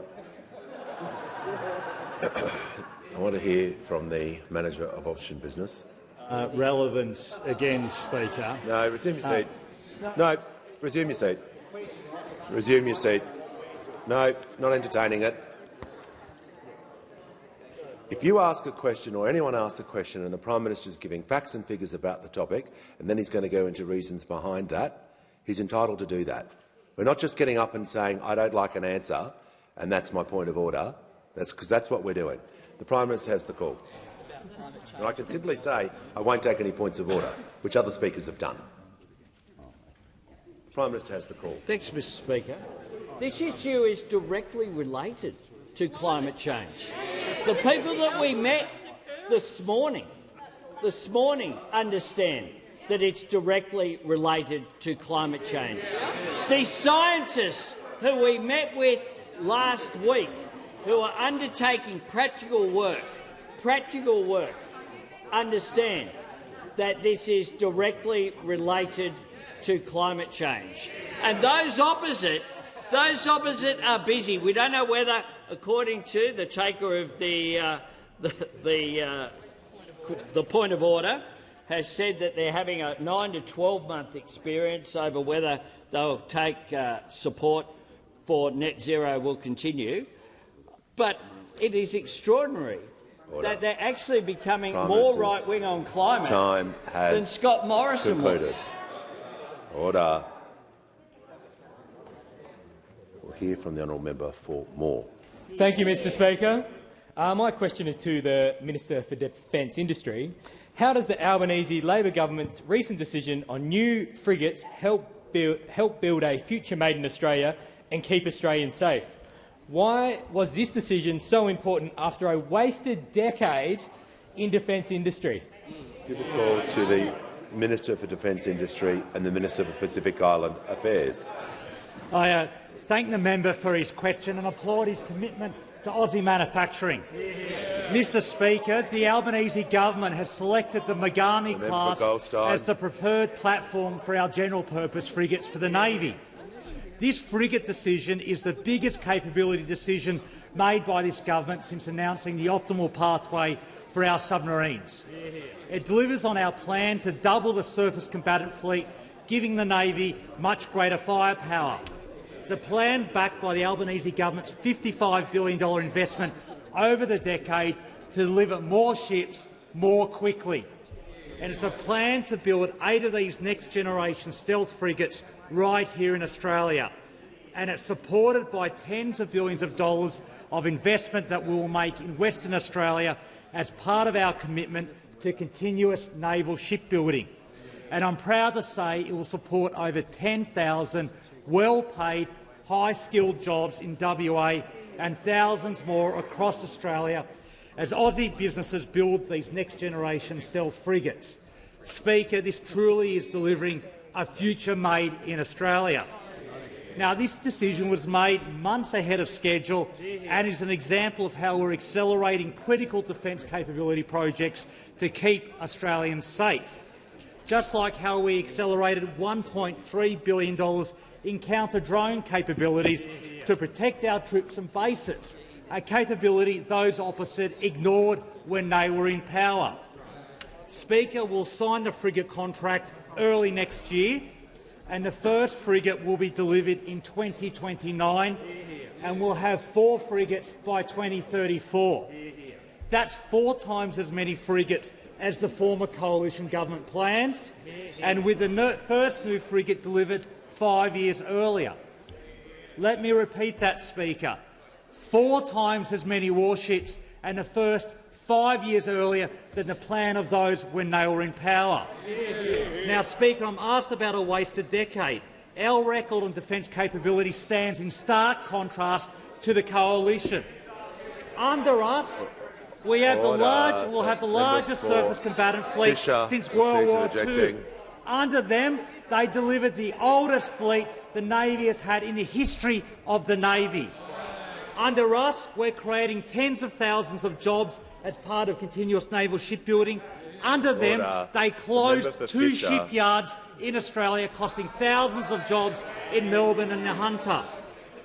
I want to hear from the Manager of Opposition Business. Relevance again, Speaker. No, resume your seat. No, resume your seat. Resume your seat. No, not entertaining it. If you ask a question or anyone asks a question and the Prime Minister is giving facts and figures about the topic and then he's going to go into reasons behind that, he's entitled to do that. We're not just getting up and saying, I don't like an answer and that's my point of order, because that's what we're doing. The Prime Minister has the call. And I can simply say I won't take any points of order, which other speakers have done. The Prime Minister has the call. Thanks, Mr Speaker. This issue is directly related to climate change. The people that we met this morning understand that it's directly related to climate change. The scientists who we met with last week, who are undertaking practical work, understand that this is directly related to climate change. And those opposite are busy. We don't know whether, according to the taker of the point of order, has said that they're having a 9 to 12-month experience over whether they'll take support for net zero will continue. But it is extraordinary that they're actually becoming more right-wing on climate than Scott Morrison was. Order. We'll hear from the honourable member for more. Thank you, Mr Speaker. My question is to the Minister for Defence Industry. How does the Albanese Labor government's recent decision on new frigates help build a future made in Australia and keep Australians safe? Why was this decision so important after a wasted decade in defence industry? Give a call to the Minister for Defence Industry and the Minister for Pacific Island Affairs. I thank the member for his question and applaud his commitment to Aussie manufacturing. Mr Speaker, the Albanese government has selected the Megami class as the preferred platform for our general-purpose frigates for the Navy. This frigate decision is the biggest capability decision made by this government since announcing the optimal pathway for our submarines. It delivers on our plan to double the surface combatant fleet, giving the Navy much greater firepower. It's a plan backed by the Albanese government's $55 billion investment over the decade to deliver more ships more quickly. and it's a plan to build 8 of these next-generation stealth frigates right here in Australia. And it's supported by tens of billions of dollars of investment that we will make in Western Australia as part of our commitment to continuous naval shipbuilding. And I'm proud to say it will support over 10,000 well-paid, high-skilled jobs in WA and thousands more across Australia as Aussie businesses build these next-generation stealth frigates. Speaker, this truly is delivering a future made in Australia. Now, this decision was made months ahead of schedule and is an example of how we're accelerating critical defence capability projects to keep Australians safe, just like how we accelerated $1.3 billion in counter-drone capabilities to protect our troops and bases, a capability those opposite ignored when they were in power. Speaker, we'll sign the frigate contract early next year, and the first frigate will be delivered in 2029, and we'll have 4 frigates by 2034. That's 4 times as many frigates as the former coalition government planned, and with the first new frigate delivered 5 years earlier. Let me repeat that, Speaker. 4 times as many warships, and the first 5 years earlier than the plan of those when they were in power. Now, Speaker, I'm asked about a wasted decade. Our record on defence capability stands in stark contrast to the coalition. Under us, we have we'll have the largest surface combatant fleet since World War II. Under them, they delivered the oldest fleet the Navy has had in the history of the Navy. Under us, we're creating tens of thousands of jobs as part of continuous naval shipbuilding. Under them, they closed 2 shipyards in Australia, costing thousands of jobs in Melbourne and the Hunter.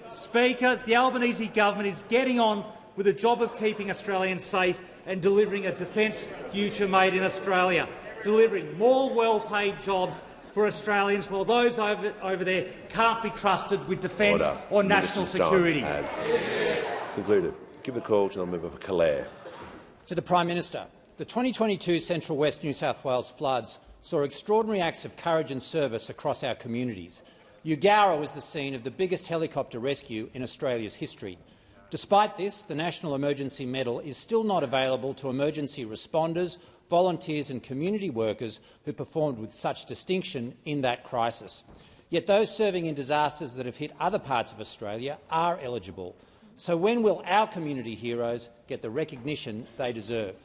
Speaker, the Albanese government is getting on with the job of keeping Australians safe and delivering a defence future made in Australia, delivering more well-paid jobs for Australians, while those over there can't be trusted with defence or national security. Has concluded. Give the call to the member for Calare. To the Prime Minister. The 2022 Central West New South Wales floods saw extraordinary acts of courage and service across our communities. Eugowra was the scene of the biggest helicopter rescue in Australia's history. Despite this, the National Emergency Medal is still not available to emergency responders, volunteers and community workers who performed with such distinction in that crisis. Yet those serving in disasters that have hit other parts of Australia are eligible. So when will our community heroes get the recognition they deserve?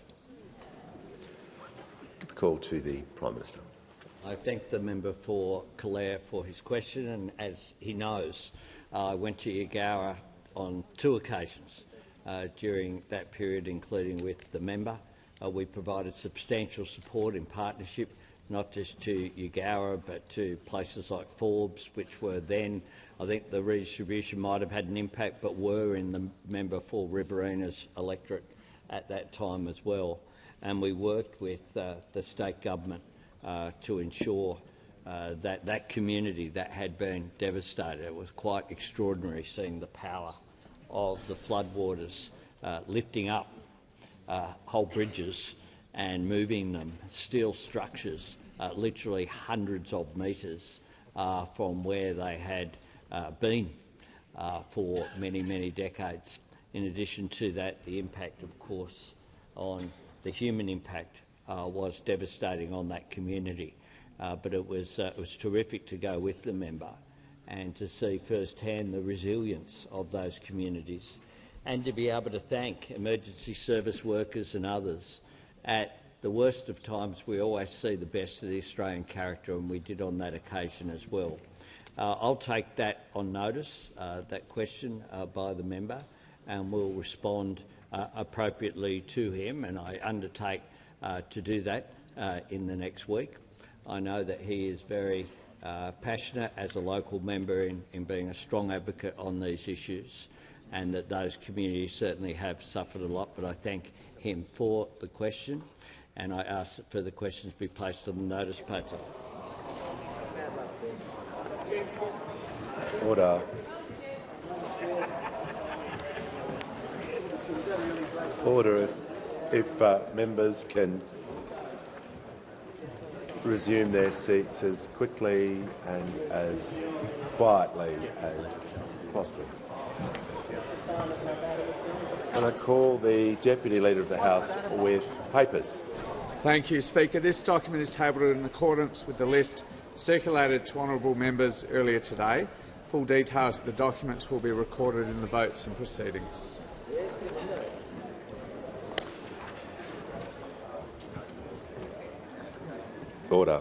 Give the call to the Prime Minister. I thank the member for Calare for his question, and as he knows, I went to Eugowra on 2 occasions during that period, including with the member. We provided substantial support in partnership, not just to Eugowra but to places like Forbes, which were then, I think the redistribution might have had an impact, but were in the member for Riverina's electorate at that time as well. And we worked with the state government to ensure that that community that had been devastated. It was quite extraordinary seeing the power of the floodwaters lifting up whole bridges and moving them, steel structures, literally hundreds of metres from where they had been for many, many decades. In addition to that, the impact, of course, on the human impact was devastating on that community. But it was terrific to go with the member and to see firsthand the resilience of those communities, and to be able to thank emergency service workers and others. At the worst of times, we always see the best of the Australian character, and we did on that occasion as well. I'll take that on notice, that question by the member, and we'll respond appropriately to him, and I undertake to do that in the next week. I know that he is very passionate as a local member in being a strong advocate on these issues, and that those communities certainly have suffered a lot, but I thank him for the question, and I ask that further questions be placed on the notice paper. Order. Order. If members can resume their seats as quickly and as quietly as possible. And I call the Deputy Leader of the House with papers. Thank you, Speaker. This document is tabled in accordance with the list circulated to honourable members earlier today. Full details of the documents will be recorded in the votes and proceedings. Order.